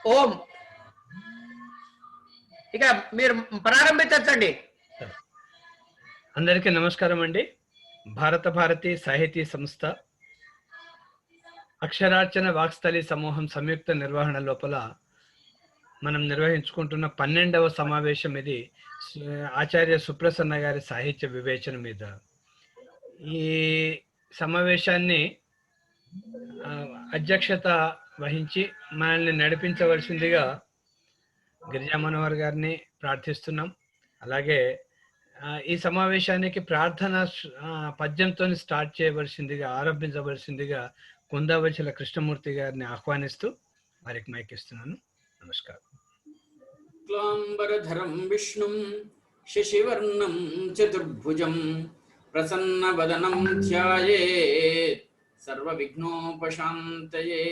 ఓం. ఇక మీరు ప్రారంభించండి. అందరికీ నమస్కారం అండి. భారత భారతి సాహితీ సంస్థ అక్షరార్చన వాక్స్థలి సమూహం సంయుక్త నిర్వహణ లోపల మనం నిర్వహించుకుంటున్న 12వ సమావేశం ఇది. ఆచార్య సుప్రసన్న గారి సాహిత్య వివేచన మీద. ఈ సమావేశాన్ని అధ్యక్షత వహించి మనల్ని నడిపించవలసిందిగా గిరిజా మనోహర్ గారిని ప్రార్థిస్తున్నాం. అలాగే ఈ సమావేశానికి ప్రార్థన పద్యంతో స్టార్ట్ చేయవలసిందిగా, ఆరంభించవలసిందిగా కుందావచల కృష్ణమూర్తి గారిని ఆహ్వానిస్తూ వారికి మైక్ ఇస్తున్నాను. నమస్కారం. క్లాంబరధరం విష్ణుం శశివర్ణం చతుర్భుజం ప్రసన్నవదనం ధ్యాయేత్ సర్వవిఘ్నోపశాంతయే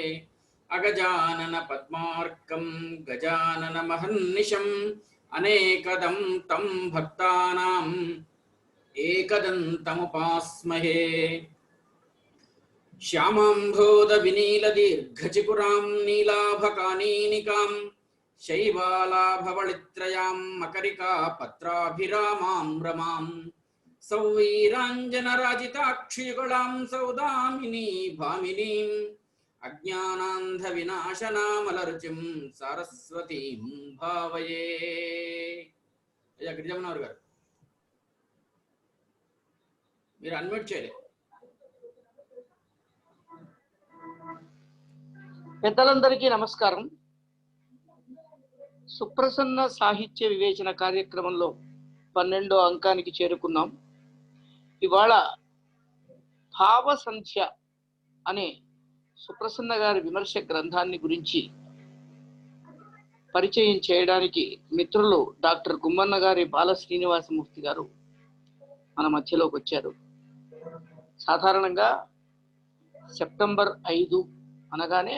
అగజానన పద్మార్కం గజానన మహర్నిశం అనేకదం తం భక్తానాం ఏకదంతముపాస్మహే శ్యామాంభోద వినీల దీర్ఘచికురాం నీలాభకానీనికాం శైవాలాభవళిత్రయాం మకరికా పత్రాభిరామాం రమాం సౌవీరాంజనరాజితాక్షియుగళాం సౌదామినీ భామినీం అజ్ఞానాంధ వినాశనామలరుచిం సరస్వతీం భావయే. అయ్యా గిరిజమనోహర్ గారు, మీరు అన్మ్యూట్ చేయలేదు. పెద్దలందరికీ నమస్కారం. సుప్రసన్న సాహిత్య వివేచన కార్యక్రమంలో 12వ అంకానికి చేరుకున్నాం. ఇవాళ భావ సంధ్య అనే సుప్రసన్న గారి విమర్శ గ్రంథాన్ని గురించి పరిచయం చేయడానికి మిత్రులు డాక్టర్ గుమ్మన్న గారి బాల శ్రీనివాసమూర్తి గారు మన మధ్యలోకి వచ్చారు. సాధారణంగా సెప్టెంబర్ 5 అనగానే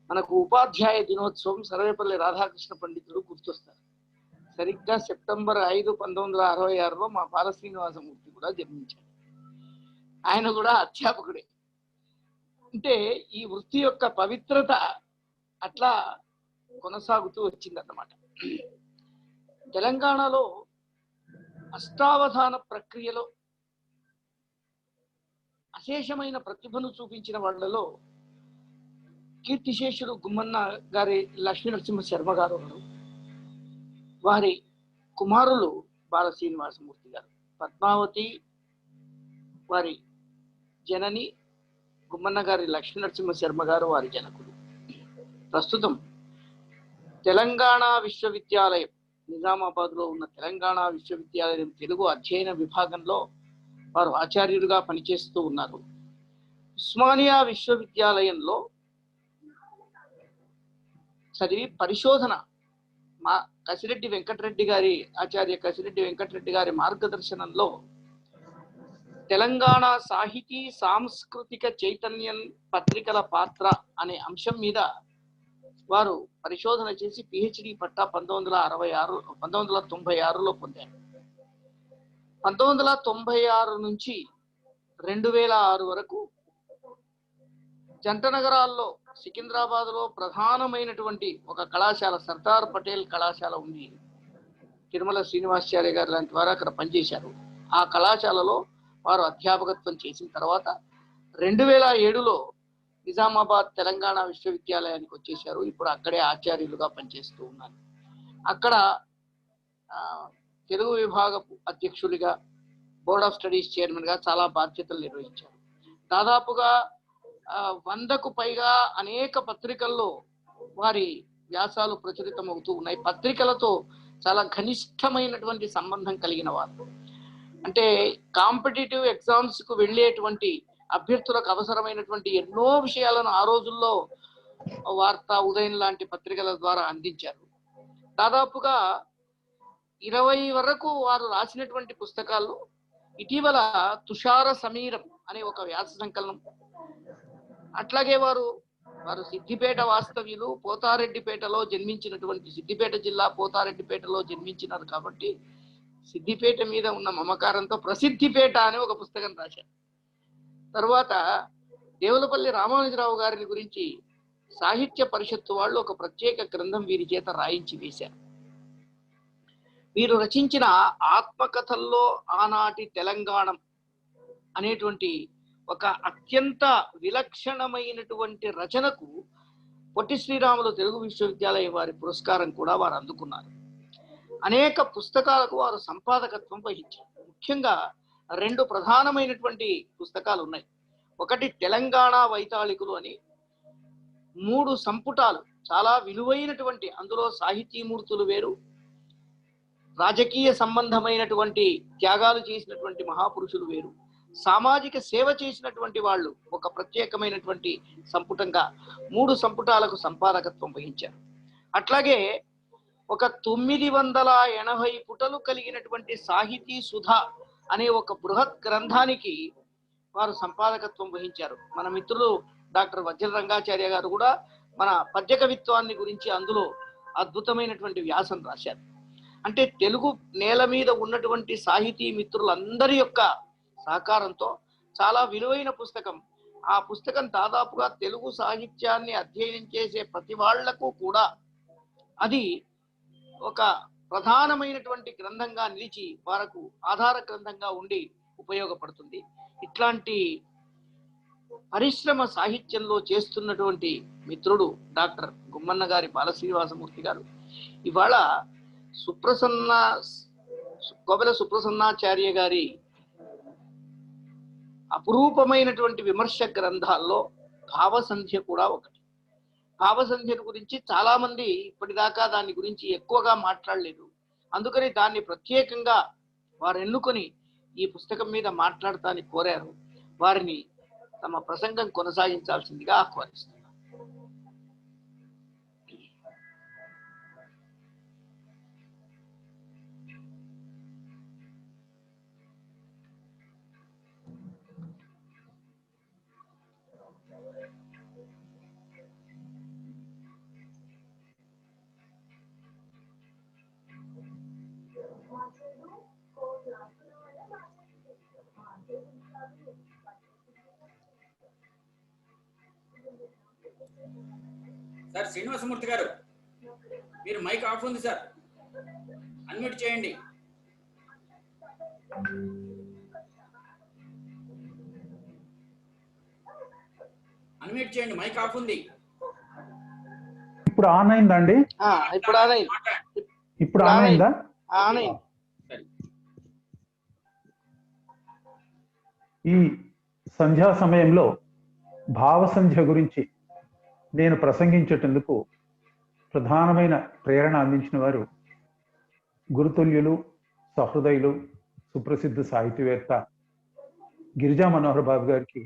మనకు ఉపాధ్యాయ దినోత్సవం సర్వేపల్లి రాధాకృష్ణ పండితుడు గుర్తొస్తారు. సరిగ్గా సెప్టెంబర్ 5, 1966లో మా బాల శ్రీనివాసమూర్తి కూడా జన్మించాడు. ఆయన కూడా అధ్యాపకుడే. అంటే ఈ వృత్తి యొక్క పవిత్రత అట్లా కొనసాగుతూ వచ్చిందన్నమాట. తెలంగాణలో అష్టావధాన ప్రక్రియలో అశేషమైన ప్రతిభను చూపించిన వాళ్ళలో కీర్తిశేషుడు గుమ్మన్న గారి లక్ష్మీ నరసింహ శర్మ గారు, వారి కుమారులు బాల శ్రీనివాసమూర్తి గారు. పద్మావతి వారి జనని, గుమ్మన్న గారి లక్ష్మీ నరసింహ శర్మ గారు వారి జనకులు. ప్రస్తుతం తెలంగాణ విశ్వవిద్యాలయం, నిజామాబాద్లో ఉన్న తెలంగాణ విశ్వవిద్యాలయం తెలుగు అధ్యయన విభాగంలో వారు ఆచార్యులుగా పనిచేస్తూ ఉన్నారు. ఉస్మానియా విశ్వవిద్యాలయంలో చదివి పరిశోధన మా కసిరెడ్డి వెంకటరెడ్డి గారి, ఆచార్య కసిరెడ్డి వెంకటరెడ్డి గారి మార్గదర్శనంలో తెలంగాణ సాహితీ సాంస్కృతిక చైతన్యం పత్రికల పాత్ర అనే అంశం మీద వారు పరిశోధన చేసి పిహెచ్డి పట్టా 1996లో పొందారు. 1996 నుంచి 2006 వరకు జంట నగరాల్లో సికింద్రాబాద్లో ప్రధానమైనటువంటి ఒక కళాశాల, సర్దార్ పటేల్ కళాశాల ఉంది. తిరుమల శ్రీనివాసాచార్య గారు లాంటి వారు అక్కడ పనిచేశారు. ఆ కళాశాలలో వారు అధ్యాపకత్వం చేసిన తర్వాత 2007లో నిజామాబాద్ తెలంగాణ విశ్వవిద్యాలయానికి వచ్చేశారు. ఇప్పుడు అక్కడే ఆచార్యులుగా పనిచేస్తూ ఉన్నారు. అక్కడ తెలుగు విభాగపు అధ్యక్షుడిగా, బోర్డ్ ఆఫ్ స్టడీస్ చైర్మన్గా చాలా బాధ్యతలు నిర్వహించారు. దాదాపుగా 100కు పైగా అనేక పత్రికల్లో వారి వ్యాసాలు ప్రచురితమవుతూ ఉన్నాయి. పత్రికలతో చాలా ఘనిష్టమైనటువంటి సంబంధం కలిగిన వారు. అంటే కాంపిటేటివ్ ఎగ్జామ్స్కు వెళ్ళేటువంటి అభ్యర్థులకు అవసరమైనటువంటి ఎన్నో విషయాలను ఆ రోజుల్లో వార్తా, ఉదయం లాంటి పత్రికల ద్వారా అందించారు. దాదాపుగా 20 వరకు వారు రాసినటువంటి పుస్తకాలు. ఇటీవల తుషార సమీరం అనే ఒక వ్యాస సంకలనం, అట్లాగే వారు సిద్దిపేట వాస్తవ్యులు, పోతారెడ్డిపేటలో జన్మించినటువంటి, సిద్దిపేట జిల్లా పోతారెడ్డిపేటలో జన్మించినారు కాబట్టి సిద్దిపేట మీద ఉన్న మమకారంతో ప్రసిద్ధిపేట అనే ఒక పుస్తకం రాశారు. తర్వాత దేవులపల్లి రామానుజరావు గారిని గురించి సాహిత్య పరిషత్తు వాళ్ళు ఒక ప్రత్యేక గ్రంథం వీరి చేత రాయించి వేశారు. వీరు రచించిన ఆత్మకథల్లో ఆనాటి తెలంగాణ అనేటువంటి ఒక అత్యంత విలక్షణమైనటువంటి రచనకు పొట్టి శ్రీరాములు తెలుగు విశ్వవిద్యాలయం వారి పురస్కారం కూడా వారు అందుకున్నారు. అనేక పుస్తకాలకు వారు సంపాదకత్వం వహించారు. ముఖ్యంగా 2 ప్రధానమైనటువంటి పుస్తకాలు ఉన్నాయి. ఒకటి తెలంగాణ వైతాళికులు అని 3 సంపుటాలు, చాలా విలువైనటువంటి, అందులో సాహితీమూర్తులు వేరు, రాజకీయ సంబంధమైనటువంటి త్యాగాలు చేసినటువంటి మహాపురుషులు వేరు, సామాజిక సేవ చేసినటువంటి వాళ్ళు ఒక ప్రత్యేకమైనటువంటి సంపుటంగా 3 సంపుటాలకు సంపాదకత్వం వహించారు. అట్లాగే ఒక 980 పుటలు కలిగినటువంటి సాహితీ సుధ అనే ఒక బృహత్ గ్రంథానికి వారు సంపాదకత్వం వహించారు. మన మిత్రులు డాక్టర్ వజ్ర రంగాచార్య గారు కూడా మన పద్య కవిత్వాన్ని గురించి అందులో అద్భుతమైనటువంటి వ్యాసం రాశారు. అంటే తెలుగు నేల మీద ఉన్నటువంటి సాహితీ మిత్రులందరి యొక్క సహకారంతో చాలా విలువైన పుస్తకం. ఆ పుస్తకం దాదాపుగా తెలుగు సాహిత్యాన్ని అధ్యయనం చేసే ప్రతి వాళ్లకు కూడా అది ఒక ప్రధానమైనటువంటి గ్రంథంగా నిలిచి వారికి ఆధార గ్రంథంగా ఉండి ఉపయోగపడుతుంది. ఇట్లాంటి పరిశ్రమ సాహిత్యంలో చేస్తున్నటువంటి మిత్రుడు డాక్టర్ గుమ్మన్న గారి బాలశ్రీనివాసమూర్తి గారు ఇవాళ కోవెల సుప్రసన్నాచార్య గారి అపురూపమైనటువంటి విమర్శ గ్రంథాల్లో భావసంధ్య కూడా ఒకటి. భావసంధ్య గురించి చాలా మంది ఇప్పటిదాకా దాని గురించి ఎక్కువగా మాట్లాడలేదు. అందుకని దాన్ని ప్రత్యేకంగా వారు ఎన్నుకొని ఈ పుస్తకం మీద మాట్లాడటానికి కోరారు. వారిని తమ ప్రసంగం కొనసాగించాల్సిందిగా ఆహ్వానిస్తున్నారు. సార్ శ్రీనివాసమూర్తి గారు, మీరు మైక్ ఆఫ్ ఉంది సార్, అన్మ్యూట్ చేయండి. అన్మ్యూట్ చేయండి, మైక్ ఆఫ్ ఉంది. ఇప్పుడు ఆన్ అయిందండి? ఇప్పుడు ఆన్ అయింది. ఇప్పుడు ఆన్ అయిందా? ఆన్ అయింది. ఈ సంధ్యా సమయంలో భావసంధ్య గురించి నేను ప్రసంగించేటందుకు ప్రధానమైన ప్రేరణ అందించిన వారు గురుతుల్యులు, సహృదయులు, సుప్రసిద్ధ సాహితీవేత్త గిరిజా మనోహర్ బాబు గారికి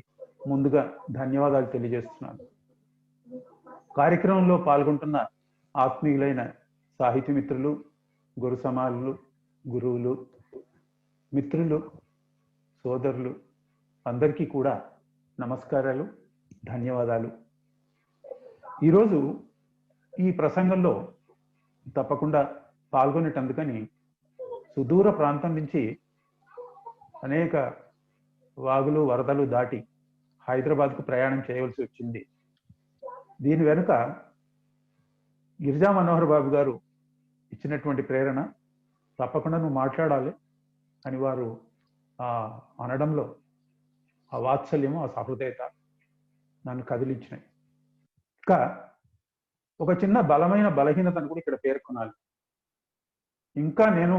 ముందుగా ధన్యవాదాలు తెలియజేస్తున్నాను. కార్యక్రమంలో పాల్గొంటున్న ఆత్మీయులైన సాహితీ మిత్రులు, గురు సమానులు, గురువులు, మిత్రులు, సోదరులు అందరికీ కూడా నమస్కారాలు, ధన్యవాదాలు. ఈరోజు ఈ ప్రసంగంలో తప్పకుండా పాల్గొనేటందుకని సుదూర ప్రాంతం నుంచి అనేక వాగులు వరదలు దాటి హైదరాబాద్కు ప్రయాణం చేయవలసి వచ్చింది. దీని వెనుక గిరిజా మనోహర్ బాబు గారు ఇచ్చినటువంటి ప్రేరణ, తప్పకుండా నువ్వు మాట్లాడాలి అని వారు అనడంలో ఆ వాత్సల్యము, ఆ సహృదయత నన్ను కదిలించినాయి. ఇంకా ఒక చిన్న బలమైన బలహీనతను కూడా ఇక్కడ పేర్కొనాలి. ఇంకా నేను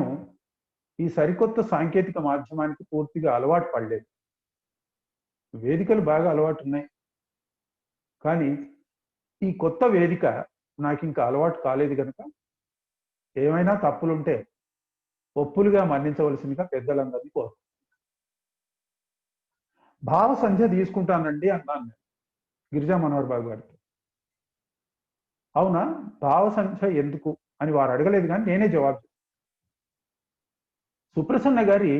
ఈ సరికొత్త సాంకేతిక మాధ్యమానికి పూర్తిగా అలవాటు పడలేదు. వేదికలు బాగా అలవాటు ఉన్నాయి, కానీ ఈ కొత్త వేదిక నాకు ఇంకా అలవాటు కాలేదు కనుక ఏమైనా తప్పులుంటే ఒప్పులుగా మన్నించవలసిందిగా పెద్దలందరినీ కోరు. భావ సంధ్య తీసుకుంటానండి అన్నాను నేను గిరిజా మనోహర్ బాబు గారితో. అవునా, భావ సంధ్య ఎందుకు అని వారు అడగలేదు, కానీ నేనే జవాబు. సుప్రసన్న గారి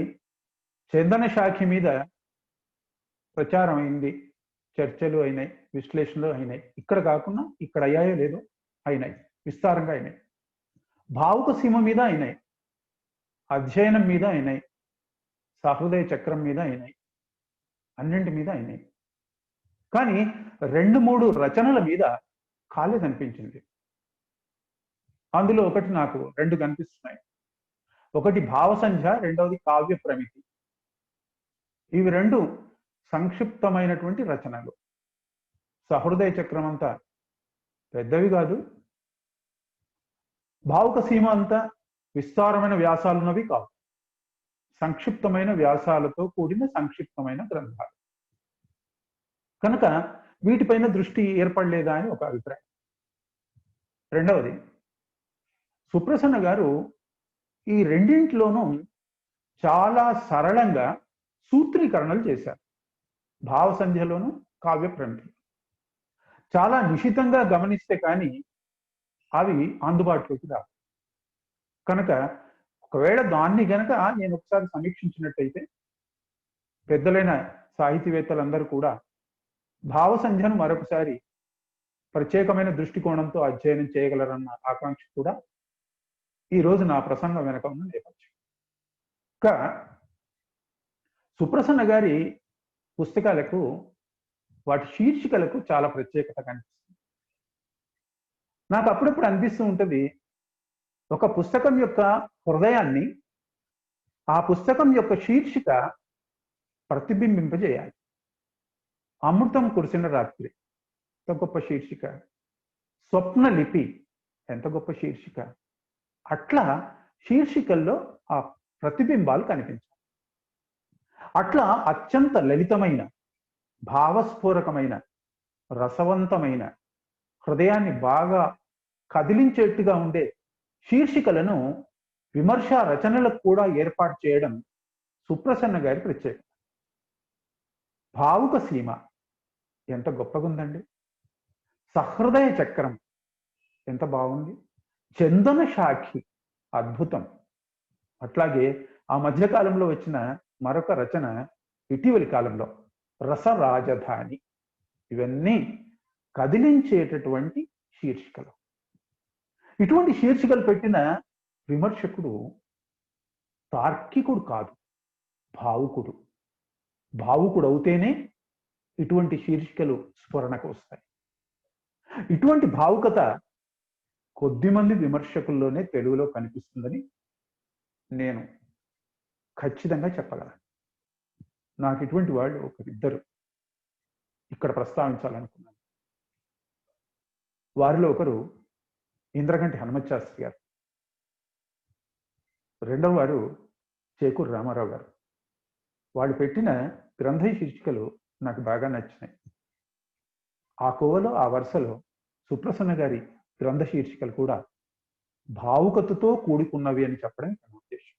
చందన శాఖ మీద ప్రచారం అయింది, చర్చలు అయినాయి, విశ్లేషణలు అయినాయి. ఇక్కడ కాకుండా ఇక్కడ అయ్యాయో లేదో అయినాయి, విస్తారంగా అయినాయి. భావుక సీమ మీద అయినాయి, అధ్యయనం మీద అయినాయి, సహృదయ చక్రం మీద అయినాయి, అన్నింటి మీద అయినాయి. కానీ 2-3 రచనల మీద కాలేదనిపించింది. అందులో ఒకటి నాకు 2 కనిపిస్తున్నాయి. ఒకటి భావసంధ్య, రెండవది కావ్య ప్రమితి. ఇవి 2 సంక్షిప్తమైనటువంటి రచనలు. సహృదయ చక్రం అంతా పెద్దవి కాదు, భావుక సీమ అంతా విస్తారమైన వ్యాసాలున్నవి కావు. సంక్షిప్తమైన వ్యాసాలతో కూడిన సంక్షిప్తమైన గ్రంథాలు కనుక వీటిపైన దృష్టి ఏర్పడలేదా అని ఒక అభిప్రాయం. రెండవది, సుప్రసన్న గారు ఈ రెండింటిలోనూ చాలా సరళంగా సూత్రీకరణలు చేశారు. భావసంధ్యలోను కావ్య ప్రమితి చాలా నిశితంగా గమనిస్తే కానీ అవి అందుబాటులోకి రావు. కనుక ఒకవేళ దాన్ని గనక నేను ఒకసారి సమీక్షించినట్టయితే పెద్దలైన సాహితీవేత్తలందరూ కూడా భావసంధ్యను మరొకసారి ప్రత్యేకమైన దృష్టికోణంతో అధ్యయనం చేయగలరన్న ఆకాంక్ష కూడా ఈ రోజు నా ప్రసంగం వెనక ఉన్న నేపథ్యం. ఇంకా సుప్రసన్న గారి పుస్తకాలకు వాటి శీర్షికలకు చాలా ప్రత్యేకత కనిపిస్తుంది. నాకు అప్పుడప్పుడు అనిపిస్తూ ఉంటుంది, ఒక పుస్తకం యొక్క హృదయాన్ని ఆ పుస్తకం యొక్క శీర్షిక ప్రతిబింబింపజేయాలి. అమృతం కురిసిన రాత్రి ఎంత గొప్ప శీర్షిక, స్వప్న లిపి ఎంత గొప్ప శీర్షిక. అట్లా శీర్షికల్లో ఆ ప్రతిబింబాలు కనిపించాలి. అట్లా అత్యంత లలితమైన, భావస్ఫూరకమైన, రసవంతమైన, హృదయాన్ని బాగా కదిలించేట్టుగా ఉండే శీర్షికలను విమర్శ రచనలకు కూడా ఏర్పాటు చేయడం సుప్రసన్న గారి ప్రత్యేకత. భావుక సీమ ఎంత గొప్పగుందండి. సహృదయ చక్రం ఎంత బాగుంది. చందన సాక్షి అద్భుతం. అట్లాగే ఆ మధ్యకాలంలో వచ్చిన మరొక రచన ఇటీవలి కాలంలో రసరాజధాని. ఇవన్నీ కదిలించేటటువంటి శీర్షికలు. ఇటువంటి శీర్షికలు పెట్టిన విమర్శకుడు తార్కికుడు కాదు, భావుకుడు. భావుకుడు అవుతేనే ఇటువంటి శీర్షికలు స్ఫురణకు వస్తాయి. ఇటువంటి భావుకత కొద్దిమంది విమర్శకుల్లోనే తెలుగులో కనిపిస్తుందని నేను ఖచ్చితంగా చెప్పగలను. నాకు ఇటువంటి వాళ్ళు ఒకరిద్దరు ఇక్కడ ప్రస్తావించాలనుకున్నాను. వారిలో ఒకరు ఇంద్రగంటి హనుమత్ శాస్త్రి గారు, రెండవ వారు చేకూరు రామారావు గారు. వాళ్ళు పెట్టిన గ్రంథ శీర్షికలు నాకు బాగా నచ్చినాయి. ఆ కోవలో, ఆ వరుసలో సుప్రసన్న గారి గ్రంథ శీర్షికలు కూడా భావుకతతో కూడుకున్నవి అని చెప్పడం నా ఉద్దేశం.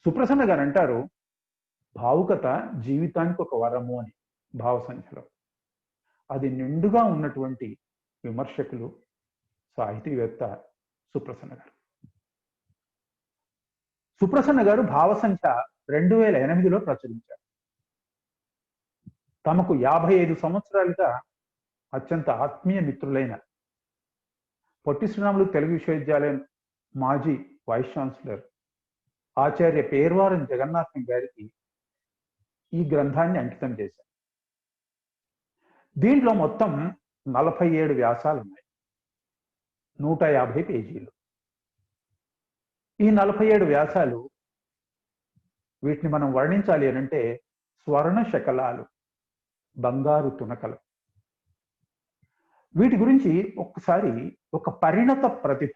సుప్రసన్న గారు అంటారు, భావుకత జీవితానికి ఒక వరము అని భావసంఖ్యలో. అది నిండుగా ఉన్నటువంటి విమర్శకులు, సాహితీవేత్త సుప్రసన్న గారు. సుప్రసన్న గారు భావసంఖ్య 2008లో ప్రచురించారు. తమకు 55 సంవత్సరాలుగా అత్యంత ఆత్మీయ మిత్రులైన పొట్టి శ్రీరాములు తెలుగు విశ్వవిద్యాలయం మాజీ వైస్ ఛాన్సలర్ ఆచార్య పేర్వారం జగన్నాథం గారికి ఈ గ్రంథాన్ని అంకితం చేశారు. దీంట్లో మొత్తం 47 వ్యాసాలు ఉన్నాయి, 150 పేజీలు. ఈ 47 వ్యాసాలు, వీటిని మనం వర్ణించాలి అనంటే స్వర్ణ శకలాలు, బంగారు తునకలు. వీటి గురించి ఒక్కసారి ఒక పరిణత ప్రతిభ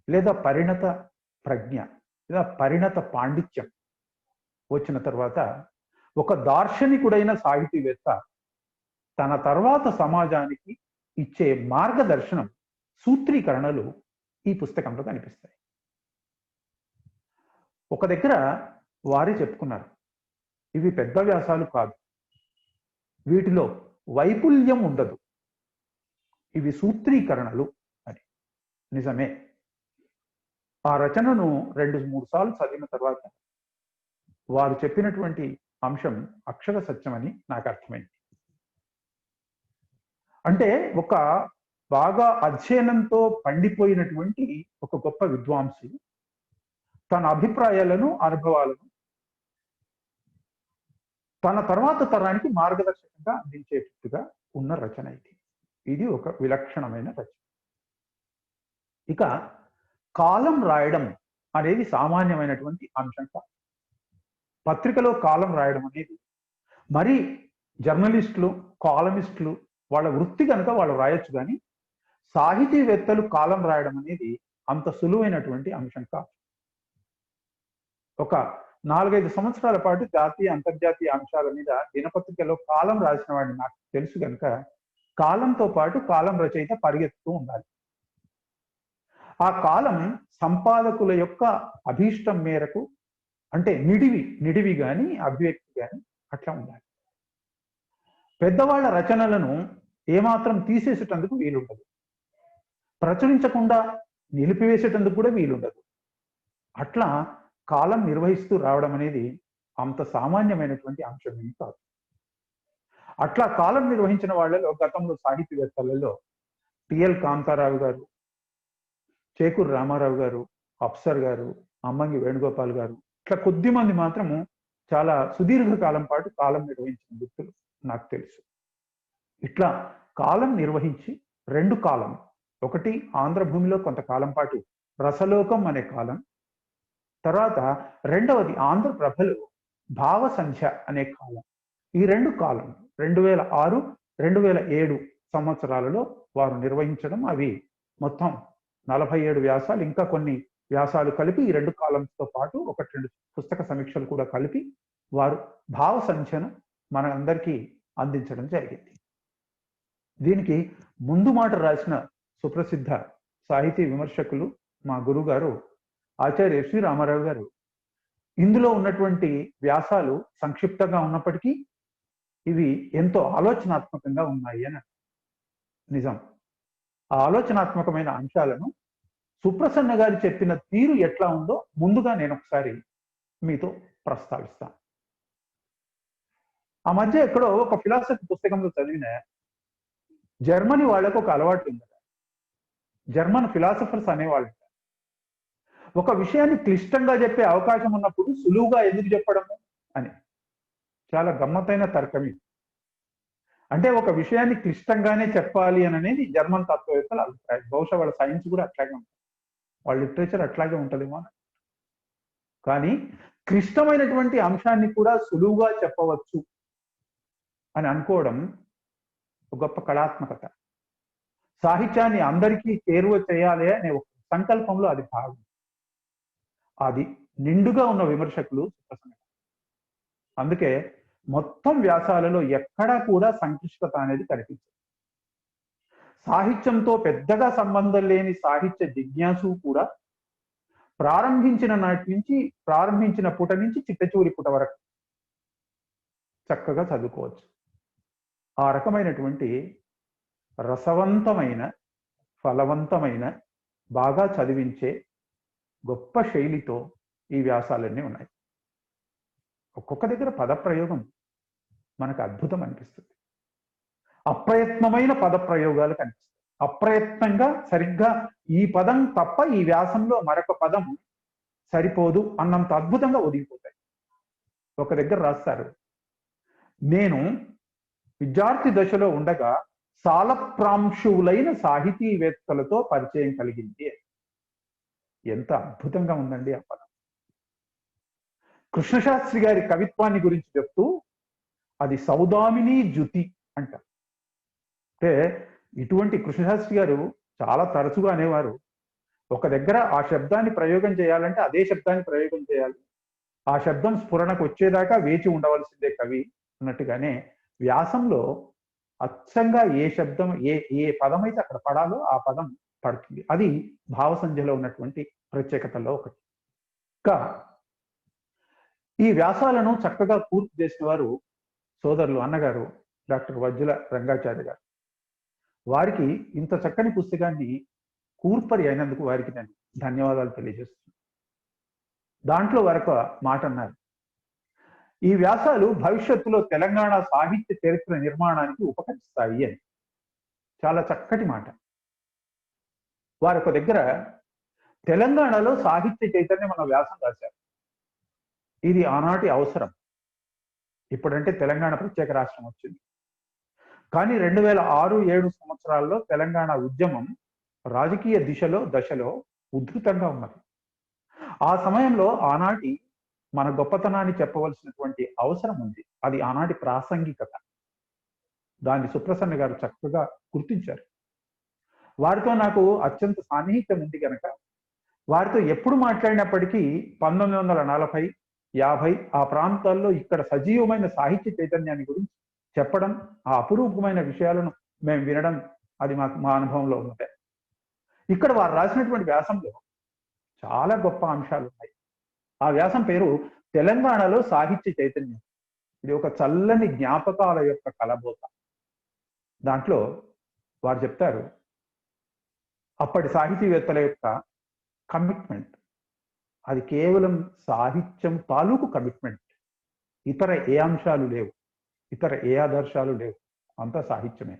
లేదా పరిణత ప్రజ్ఞ లేదా పరిణత పాండిత్యం వచ్చిన తర్వాత ఒక దార్శనికుడైన సాహితీవేత్త తన తర్వాత సమాజానికి ఇచ్చే మార్గదర్శనం, సూత్రీకరణలు ఈ పుస్తకంలో కనిపిస్తాయి. ఒక దగ్గర వారే చెప్పుకున్నారు, ఇవి పెద్ద వ్యాసాలు కాదు, వీటిలో వైపుల్యం ఉండదు, ఇవి సూత్రీకరణలు అని. నిజమే. ఆ రచనను 2-3 సార్లు చదివిన తర్వాత వారు చెప్పినటువంటి అంశం అక్షర సత్యమని నాకు అర్థమైంది. అంటే ఒక బాగా అధ్యయనంతో పండిపోయినటువంటి ఒక గొప్ప విద్వాంసి తన అభిప్రాయాలను, అనుభవాలను తన తర్వాత తరానికి మార్గదర్శకంగా అందించేటట్టుగా ఉన్న రచన ఇది. ఇది ఒక విలక్షణమైన రచన. ఇక కాలం రాయడం అనేది సామాన్యమైనటువంటి అంశం కాదు. పత్రికలో కాలం రాయడం అనేది మరి జర్నలిస్టులు, కాలమిస్టులు వాళ్ళ వృత్తి కనుక వాళ్ళు రాయొచ్చు, కానీ సాహితీవేత్తలు కాలం రాయడం అనేది అంత సులువైనటువంటి అంశం కాదు. ఒక 4-5 సంవత్సరాల పాటు జాతీయ అంతర్జాతీయ అంశాల మీద దినపత్రికలో కాలం రాసిన వాడిని నాకు తెలుసు కనుక కాలంతో పాటు కాలం రచయిత పరిగెత్తుతూ ఉండాలి. ఆ కాలం సంపాదకుల యొక్క అభీష్టం మేరకు, అంటే నిడివి కానీ అభివ్యక్తి కానీ అట్లా ఉండాలి. పెద్దవాళ్ల రచనలను ఏమాత్రం తీసేసేటందుకు వీలుండదు, ప్రచురించకుండా నిలిపివేసేటందుకు కూడా వీలుండదు. అట్లా కాలం నిర్వహిస్తూ రావడం అనేది అంత సామాన్యమైనటువంటి అంశం ఏమి కాదు. అట్లా కాలం నిర్వహించిన వాళ్ళలో గతంలో సాహితీవేత్తలలో టిఎల్ కాంతారావు గారు, చేకూరు రామారావు గారు, అప్సర్ గారు, అమ్మంగి వేణుగోపాల్ గారు, ఇట్లా కొద్ది మంది మాత్రము చాలా సుదీర్ఘకాలం పాటు కాలం నిర్వహించిన వ్యక్తులు నాకు తెలుసు. ఇట్లా కాలం నిర్వహించి 2 కాలం, ఒకటి ఆంధ్రభూమిలో కొంతకాలం పాటు రసలోకం అనే కాలం, తర్వాత రెండవది ఆంధ్రప్రభలో భావసంధ్య అనే కాలం. ఈ 2 కాలం 2006, 2007 సంవత్సరాలలో వారు నిర్వహించడం, అవి మొత్తం 47 వ్యాసాలు, ఇంకా కొన్ని వ్యాసాలు కలిపి ఈ 2 కాలంతో పాటు 1-2 పుస్తక సమీక్షలు కూడా కలిపి వారు భావసంధ్యను మన అందరికీ అందించడం జరిగింది. దీనికి ముందు మాట రాసిన సుప్రసిద్ధ సాహితీ విమర్శకులు మా గురువు గారు ఆచార్య ఎస్వి రామారావు గారు, ఇందులో ఉన్నటువంటి వ్యాసాలు సంక్షిప్తంగా ఉన్నప్పటికీ ఇవి ఎంతో ఆలోచనాత్మకంగా ఉన్నాయి అని. నిజం. ఆ ఆలోచనాత్మకమైన అంశాలను సుప్రసన్న గారు చెప్పిన తీరు ఎట్లా ఉందో ముందుగా నేను ఒకసారి మీతో ప్రస్తావిస్తాను. ఆ మధ్య ఎక్కడో ఒక ఫిలాసఫీ పుస్తకంలో చదివిన, జర్మనీ వాళ్ళకు ఒక అలవాటు ఉంది. జర్మన్ ఫిలాసఫర్స్ అనేవాళ్ళు ఒక విషయాన్ని క్లిష్టంగా చెప్పే అవకాశం ఉన్నప్పుడు సులువుగా ఎందుకు చెప్పడము అని. చాలా గమ్మత్తైన తర్కం ఇది. అంటే ఒక విషయాన్ని క్లిష్టంగానే చెప్పాలి అని అనేది జర్మన్ తత్వవేత్తల అభిప్రాయం. బహుశా వాళ్ళ సైన్స్ కూడా అట్లాగే ఉంటుంది, వాళ్ళ లిటరేచర్ అట్లాగే ఉంటుందేమో అని. కానీ క్లిష్టమైనటువంటి అంశాన్ని కూడా సులువుగా చెప్పవచ్చు అని అనుకోవడం ఒక గొప్ప కళాత్మకత. సాహిత్యాన్ని అందరికీ చేరువ చేయాలి అనే ఒక సంకల్పంలో అది భాగం. అది నిండుగా ఉన్న విమర్శకులు సుప్రసన్న. అందుకే మొత్తం వ్యాసాలలో ఎక్కడా కూడా సంక్లిష్టత అనేది కనిపించదు. సాహిత్యంతో పెద్దగా సంబంధం లేని సాహిత్య జిజ్ఞాసు కూడా ప్రారంభించిన నాటి నుంచి, ప్రారంభించిన పుట నుంచి చిట్టచివరి పుట వరకు చక్కగా చదువుకోవచ్చు. ఆ రకమైనటువంటి రసవంతమైన, ఫలవంతమైన, బాగా చదివించే గొప్ప శైలితో ఈ వ్యాసాలన్నీ ఉన్నాయి. ఒక్కొక్క దగ్గర పదప్రయోగం మనకు అద్భుతం అనిపిస్తుంది. అప్రయత్నమైన పదప్రయోగాలు కనిపిస్తాయి. అప్రయత్నంగా సరిగ్గా ఈ పదం తప్ప ఈ వ్యాసంలో మరొక పదం సరిపోదు అన్నంత అద్భుతంగా ఒదిగిపోతాయి. ఒక దగ్గర రాస్తారు, నేను విద్యార్థి దశలో ఉండగా సాలప్రాంశువులైన సాహితీవేత్తలతో పరిచయం కలిగింది. ఎంత అద్భుతంగా ఉందండి ఆ పదం. కృష్ణశాస్త్రి గారి కవిత్వాన్ని గురించి చెప్తూ అది సౌదామిని జుతి అంట. అంటే ఇటువంటి కృష్ణశాస్త్రి గారు చాలా తరచుగా అనేవారు, ఒక దగ్గర ఆ శబ్దాన్ని ప్రయోగం చేయాలంటే అదే శబ్దాన్ని ప్రయోగం చేయాలి, ఆ శబ్దం స్ఫురణకు వచ్చేదాకా వేచి ఉండవలసిందే కవి అన్నట్టుగానే వ్యాసంలో అచ్చంగా ఏ శబ్దం, ఏ పదం అయితే అక్కడ పడాలో ఆ పదం పడుతుంది. అది భావసంధ్యలో ఉన్నటువంటి ప్రత్యేకతల్లో ఒకటి. ఇంకా ఈ వ్యాసాలను చక్కగా పూర్తి చేసిన వారు సోదరులు అన్నగారు డాక్టర్ వజ్జుల రంగాచార్య గారు. వారికి ఇంత చక్కని పుస్తకాన్ని కూర్పరి అయినందుకు వారికి నేను ధన్యవాదాలు తెలియజేస్తున్నాను. దాంట్లో వరకు మాట అన్నారు, ఈ వ్యాసాలు భవిష్యత్తులో తెలంగాణ సాహిత్య చరిత్ర నిర్మాణానికి ఉపకరిస్తాయి అని. చాలా చక్కటి మాట. వారి ఒక దగ్గర తెలంగాణలో సాహిత్య చైతన్యం అన్న వ్యాసం రాశారు. ఇది ఆనాటి అవసరం. ఇప్పుడంటే తెలంగాణ ప్రత్యేక రాష్ట్రం వచ్చింది. కానీ 2006-7 సంవత్సరాల్లో తెలంగాణ ఉద్యమం రాజకీయ దశలో ఉధృతంగా ఉన్నది. ఆ సమయంలో ఆనాటి మన గొప్పతనాన్ని చెప్పవలసినటువంటి అవసరం ఉంది. అది ఆనాటి ప్రాసంగికత. దాన్ని సుప్రసన్న గారు చక్కగా గుర్తించారు. వారితో నాకు అత్యంత సాన్నిహిత్యం ఉంది కనుక వారితో ఎప్పుడు మాట్లాడినప్పటికీ 1940, 50 ఆ ప్రాంతాల్లో ఇక్కడ సజీవమైన సాహిత్య చైతన్యాన్ని గురించి చెప్పడం, ఆ అపురూపమైన విషయాలను మేము వినడం, అది మా అనుభవంలో ఉన్నదే. ఇక్కడ వారు రాసినటువంటి వ్యాసంలో చాలా గొప్ప అంశాలు ఉన్నాయి. ఆ వ్యాసం పేరు తెలంగాణలో సాహిత్య చైతన్యం. ఇది ఒక చల్లని జ్ఞాపకాల యొక్క కలబోత. దాంట్లో వారు చెప్తారు, అప్పటి సాహితీవేత్తల యొక్క కమిట్మెంట్ అది కేవలం సాహిత్యం తాలూకు కమిట్మెంట్. ఇతర ఏ అంశాలు లేవు, ఇతర ఏ ఆదర్శాలు లేవు, అంతా సాహిత్యమే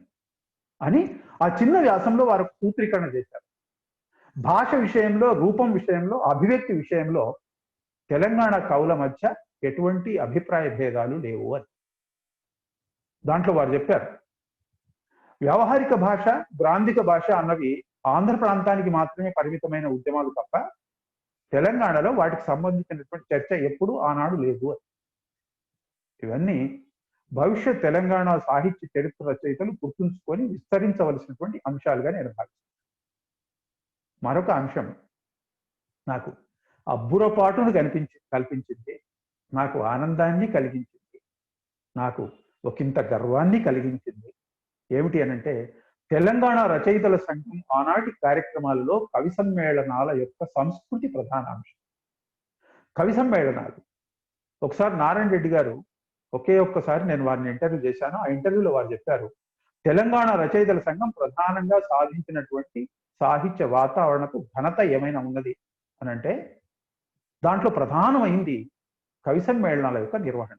అని ఆ చిన్న వ్యాసంలో వారు సూత్రీకరణ చేశారు. భాష విషయంలో, రూపం విషయంలో, అభివ్యక్తి విషయంలో తెలంగాణ కవుల మధ్య ఎటువంటి అభిప్రాయ భేదాలు లేవు అని. దాంట్లో వారు చెప్పారు, వ్యవహారిక భాష, గ్రాంధిక భాష అన్నవి ఆంధ్ర ప్రాంతానికి మాత్రమే పరిమితమైన ఉద్యమాలు తప్ప తెలంగాణలో వాటికి సంబంధించినటువంటి చర్చ ఎప్పుడూ ఆనాడు లేదు అని. ఇవన్నీ భవిష్యత్ తెలంగాణ సాహిత్య చరిత్ర రచయితలు గుర్తుంచుకొని విస్తరించవలసినటువంటి అంశాలుగా నేను భావిస్తున్నాను. మరొక అంశం నాకు అబ్బురపాటును కల్పించింది, నాకు ఆనందాన్ని కలిగించింది, నాకు ఒకంత గర్వాన్ని కలిగించింది. ఏమిటి అనంటే, తెలంగాణ రచయితల సంఘం ఆనాటి కార్యక్రమాలలో కవి సమ్మేళనాల యొక్క సంస్కృతి ప్రధాన అంశం. కవి సమ్మేళనాలు ఒకసారి నారాయణ రెడ్డి గారు ఒక్కసారి నేను వారిని ఇంటర్వ్యూ చేశాను. ఆ ఇంటర్వ్యూలో వారు చెప్పారు, తెలంగాణ రచయితల సంఘం ప్రధానంగా సాధించినటువంటి సాహిత్య వాతావరణకు ఘనత ఏమైనా ఉన్నది అని అంటే దాంట్లో ప్రధానమైంది కవి సమ్మేళనాల యొక్క నిర్వహణ.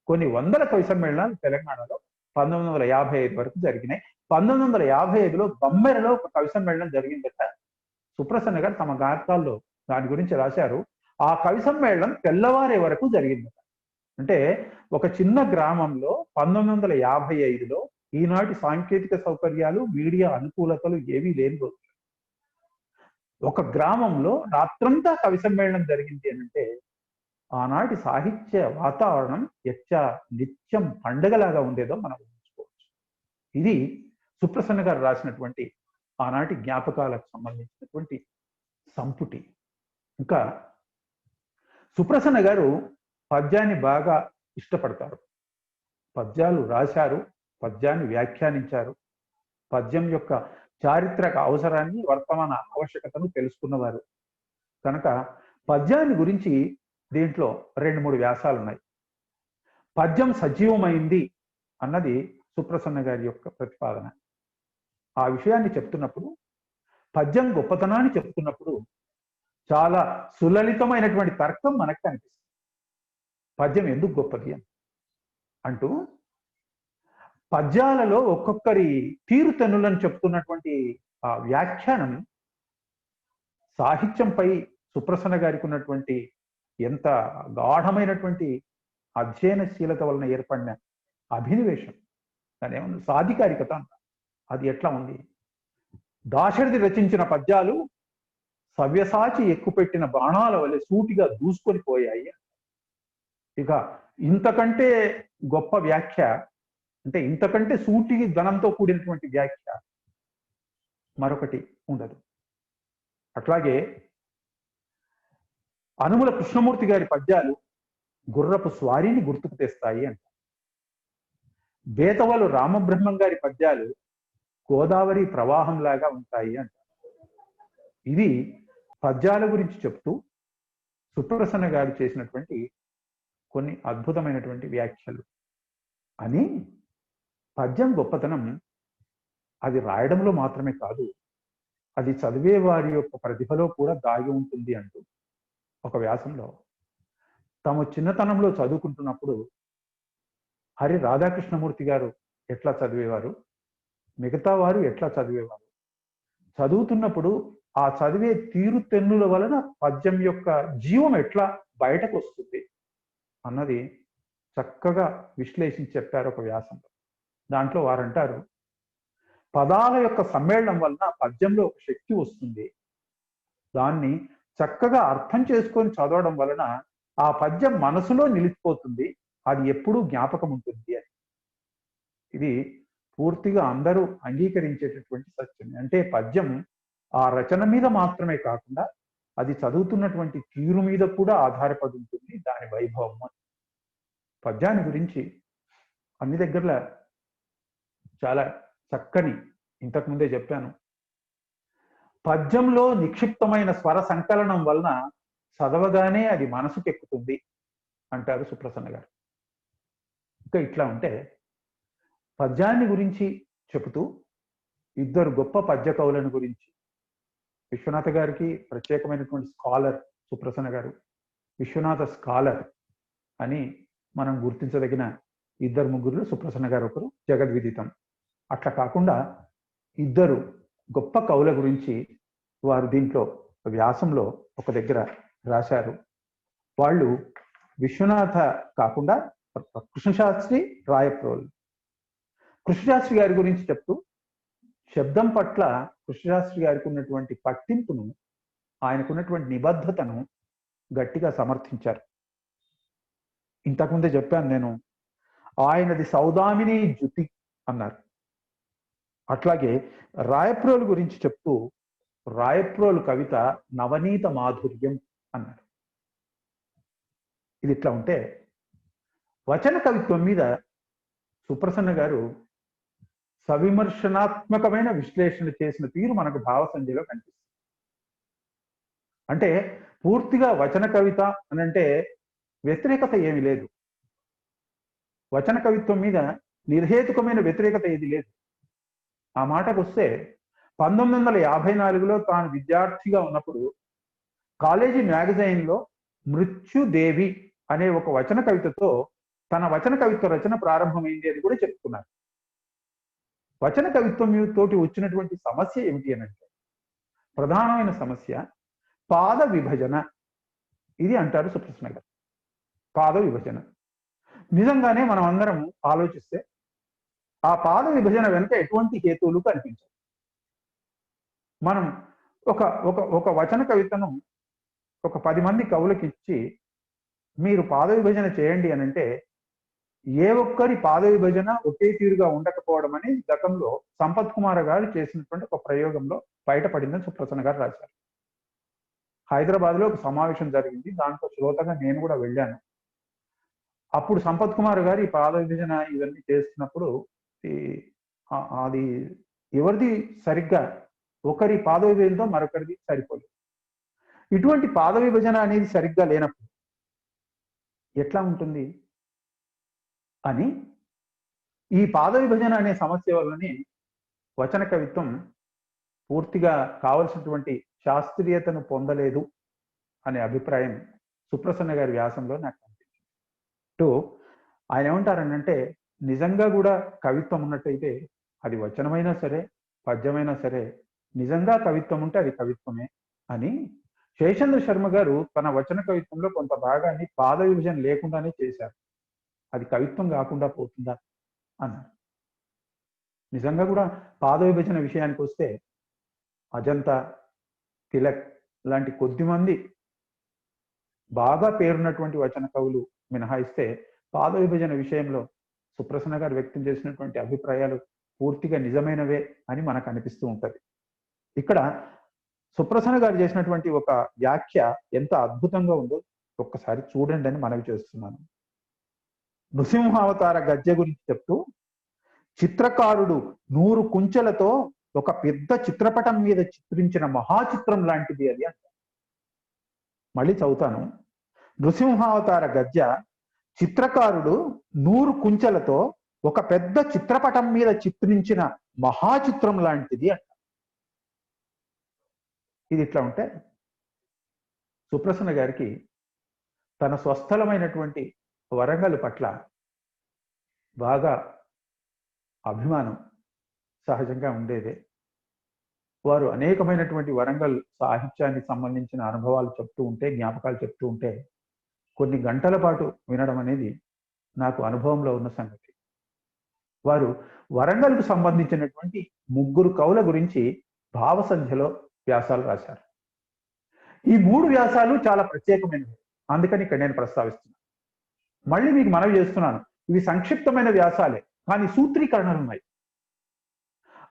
కొన్ని వందల కవి సమ్మేళనాలు తెలంగాణలో 1955 వరకు జరిగినాయి. 1955లో బొమ్మెరలో ఒక కవి సమ్మేళనం జరిగిందట. సుప్రసన్న గారు తమ గాథల్లో దాని గురించి రాశారు. ఆ కవి సమ్మేళనం తెల్లవారే వరకు జరిగిందట. అంటే ఒక చిన్న గ్రామంలో 1955లో ఈనాటి సాంకేతిక సౌకర్యాలు, మీడియా అనుకూలతలు ఏవీ లేని రోజు ఒక గ్రామంలో రాత్రంతా కవి సమ్మేళనం జరిగింది అంటే ఆనాటి సాహిత్య వాతావరణం నిత్యం పండగలాగా ఉండేదో మనం ఊహించుకోవచ్చు. ఇది సుప్రసన్న గారు రాసినటువంటి ఆనాటి జ్ఞాపకాలకు సంబంధించినటువంటి సంపుటి. ఇంకా సుప్రసన్న గారు పద్యాన్ని బాగా ఇష్టపడతారు. పద్యాలు రాశారు, పద్యాన్ని వ్యాఖ్యానించారు. పద్యం యొక్క చారిత్రక అవసరాన్ని, వర్తమాన ఆవశ్యకతను తెలుసుకున్నవారు కనుక పద్యాన్ని గురించి దీంట్లో 2-3 వ్యాసాలు ఉన్నాయి. పద్యం సజీవమైంది అన్నది సుప్రసన్న గారి యొక్క ప్రతిపాదన. ఆ విషయాన్ని చెప్తున్నప్పుడు, పద్యం గొప్పతనాన్ని చెప్తున్నప్పుడు చాలా సులలితమైనటువంటి తర్కం మనకు కనిపిస్తుంది. పద్యం ఎందుకు గొప్పది అని అంటూ పద్యాలలో ఒక్కొక్కరి తీరుతెన్నులను చెప్తున్నటువంటి ఆ వ్యాఖ్యానం సాహిత్యంపై సుప్రసన్న గారికి ఉన్నటువంటి ఎంత గాఢమైనటువంటి అధ్యయనశీలత వలన ఏర్పడిన అభినివేశం, దాని ఏమన్నా సాధికారికత అంట, అది ఎట్లా ఉంది. దాశరథి రచించిన పద్యాలు సవ్యసాచి ఎక్కుపెట్టిన బాణాల వలె సూటిగా దూసుకొని పోయాయి. ఇక ఇంతకంటే గొప్ప వ్యాఖ్య, అంటే ఇంతకంటే సూటి ధనంతో కూడినటువంటి వ్యాఖ్య మరొకటి ఉండదు. అట్లాగే అనుముల కృష్ణమూర్తి గారి పద్యాలు గుర్రపు స్వారీని గుర్తుకు తెస్తాయి అంట. బేతవలు రామబ్రహ్మం గారి పద్యాలు గోదావరి ప్రవాహంలాగా ఉంటాయి అంట. ఇది పద్యాల గురించి చెప్తూ సుప్రసన్న గారు చేసినటువంటి కొన్ని అద్భుతమైనటువంటి వ్యాఖ్యలు అని. పద్యం గొప్పతనం అది రాయడంలో మాత్రమే కాదు, అది చదివే వారి యొక్క ప్రతిభలో కూడా దాగి ఉంటుంది అంటూ ఒక వ్యాసంలో తాము చిన్నతనంలో చదువుకుంటున్నప్పుడు హరి రాధాకృష్ణమూర్తి గారు ఎట్లా చదివేవారు, మిగతా వారు ఎట్లా చదివేవారు, చదువుతున్నప్పుడు ఆ చదివే తీరుతెన్నుల వలన పద్యం యొక్క జీవం ఎట్లా బయటకు వస్తుంది అన్నది చక్కగా విశ్లేషించి చెప్పారు ఒక వ్యాసంలో. దాంట్లో వారంటారు, పదాల యొక్క సమ్మేళనం వలన పద్యంలో ఒక శక్తి వస్తుంది. దాన్ని చక్కగా అర్థం చేసుకొని చదవడం వలన ఆ పద్యం మనసులో నిలిచిపోతుంది, అది ఎప్పుడూ జ్ఞాపకం ఉంటుంది అని. ఇది పూర్తిగా అందరూ అంగీకరించేటటువంటి సత్యం. అంటే పద్యం ఆ రచన మీద మాత్రమే కాకుండా అది చదువుతున్నటువంటి తీరు మీద కూడా ఆధారపడి ఉంటుంది దాని వైభవం. పద్యాన్ని గురించి అన్ని దగ్గరలా చాలా చక్కని, ఇంతకుముందే చెప్పాను, పద్యంలో నిక్షిప్తమైన స్వర సంకలనం వలన చదవగానే అది మనసుకెక్కుతుంది అంటారు సుప్రసన్న గారు. ఇంకా ఇట్లా ఉంటే పద్యాన్ని గురించి చెబుతూ ఇద్దరు గొప్ప పద్య కవులను గురించి, విశ్వనాథ గారికి ప్రత్యేకమైనటువంటి స్కాలర్ సుప్రసన్న గారు, విశ్వనాథ స్కాలర్ అని మనం గుర్తించదగిన ఇద్దరు ముగ్గురు, సుప్రసన్న గారు ఒకరు జగద్విదితం. అట్లా కాకుండా ఇద్దరు గొప్ప కవుల గురించి వారు దీంట్లో వ్యాసంలో ఒక దగ్గర రాశారు. వాళ్ళు విశ్వనాథ కాకుండా కృష్ణశాస్త్రి, రాయప్రోలు. కృష్ణశాస్త్రి గారి గురించి చెప్తూ శబ్దం పట్ల కృష్ణశాస్త్రి గారికి ఉన్నటువంటి పట్టింపును, ఆయనకున్నటువంటి నిబద్ధతను గట్టిగా సమర్థించారు. ఇంతకుముందే చెప్పాను నేను, ఆయనది సౌదామిని జుతి అన్నారు. అట్లాగే రాయప్రోలు గురించి చెప్తూ రాయప్రోలు కవిత నవనీత మాధుర్యం అన్నారు. ఇది ఇట్లా ఉంటే వచన కవిత్వం మీద సుప్రసన్న గారు సవిమర్శనాత్మకమైన విశ్లేషణ చేసిన తీరు మనకు భావసంధ్యలో కనిపిస్తుంది. అంటే పూర్తిగా వచన కవిత అని అంటే వ్యతిరేకత ఏమి లేదు, వచన కవిత్వం మీద నిర్హేతుకమైన వ్యతిరేకత ఏది లేదు. ఆ మాటకు వస్తే 1954లో తాను విద్యార్థిగా ఉన్నప్పుడు కాలేజీ మ్యాగజైన్లో మృత్యుదేవి అనే ఒక వచన కవితతో తన వచన కవిత్వ రచన ప్రారంభమైంది అని కూడా చెప్పుకున్నారు. వచన కవిత్వం తోటి వచ్చినటువంటి సమస్య ఏమిటి అని అంటే, ప్రధానమైన సమస్య పాద విభజన. ఇది అంటారు సుప్రసన్న గారు, పాద విభజన. నిజంగానే మనం అందరం ఆలోచిస్తే ఆ పాద విభజన వెనుక ఎటువంటి హేతువులు కనిపించవు. మనం ఒక ఒక ఒక వచన కవితను ఒక 10 మంది కవులకు ఇచ్చి మీరు పాద విభజన చేయండి అని అంటే ఏ ఒక్కరి పాద విభజన ఒకే తీరుగా ఉండకపోవడం అనేది గతంలో సంపత్ కుమార్ గారు చేసినటువంటి ఒక ప్రయోగంలో బయటపడిందని సుప్రసన్న గారు రాశారు. హైదరాబాద్లో ఒక సమావేశం జరిగింది, దాంట్లో శ్రోతగా నేను కూడా వెళ్ళాను. అప్పుడు సంపత్ కుమార్ గారు ఈ పాద విభజన ఇవన్నీ చేస్తున్నప్పుడు అది ఎవరిది సరిగ్గా ఒకరి పాద విభజనతో మరొకరిది సరిపోలేదు. ఇటువంటి పాద విభజన అనేది సరిగ్గా లేనప్పుడు ఎట్లా ఉంటుంది అని ఈ పాద విభజన అనే సమస్య వల్లనే వచన కవిత్వం పూర్తిగా కావలసినటువంటి శాస్త్రీయతను పొందలేదు అనే అభిప్రాయం సుప్రసన్న గారి వ్యాసంలో నాకు అనిపించింది. ఆయన ఏమంటారనంటే, నిజంగా కూడా కవిత్వం ఉన్నట్టయితే అది వచనమైనా సరే పద్యమైనా సరే నిజంగా కవిత్వం ఉంటే అది కవిత్వమే అని శేషేంద్ర శర్మ గారు తన వచన కవిత్వంలో కొంత భాగాన్ని పాద విభజన లేకుండానే చేశారు. అది కవిత్వం కాకుండా పోతుందా అన్నారు. నిజంగా కూడా పాద విభజన విషయానికి వస్తే అజంతా, తిలక్ లాంటి కొద్దిమంది బాగా పేరున్నటువంటి వచన కవులు మినహాయిస్తే పాద విభజన విషయంలో సుప్రసన్న గారు వ్యక్తం చేసినటువంటి అభిప్రాయాలు పూర్తిగా నిజమైనవే అని మనకు అనిపిస్తూ ఉంటది. ఇక్కడ సుప్రసన్న గారు చేసినటువంటి ఒక వ్యాఖ్య ఎంత అద్భుతంగా ఉందో ఒక్కసారి చూడండి అని మనవి చేస్తున్నాను. నృసింహావతార గద్య గురించి చెప్తూ, చిత్రకారుడు 100 కుంచెలతో ఒక పెద్ద చిత్రపటం మీద చిత్రించిన మహాచిత్రం లాంటిది అది అంట. మళ్ళీ చదువుతాను. నృసింహావతార గద్య చిత్రకారుడు 100 కుంచెలతో ఒక పెద్ద చిత్రపటం మీద చిత్రించిన మహాచిత్రం లాంటిది అంట. ఇది ఇట్లా ఉంటే సుప్రసన్న గారికి తన స్వస్థలమైనటువంటి వరంగల్ పట్ల బాగా అభిమానం సహజంగా ఉండేదే. వారు అనేకమైనటువంటి వరంగల్ సాహిత్యానికి సంబంధించిన అనుభవాలు చెప్తూ ఉంటే, జ్ఞాపకాలు చెప్తూ ఉంటే కొన్ని గంటల పాటు వినడం అనేది నాకు అనుభవంలో ఉన్న సంగతి. వారు వరంగల్కు సంబంధించినటువంటి ముగ్గురు కవుల గురించి భావసంధ్యలో వ్యాసాలు రాశారు. ఈ 3 వ్యాసాలు చాలా ప్రత్యేకమైనవి, అందుకని ఇక్కడ నేను ప్రస్తావిస్తున్నాను. మళ్ళీ మీకు మనవి చేస్తున్నాను, ఇవి సంక్షిప్తమైన వ్యాసాలే, కానీ సూత్రీకరణలు ఉన్నాయి.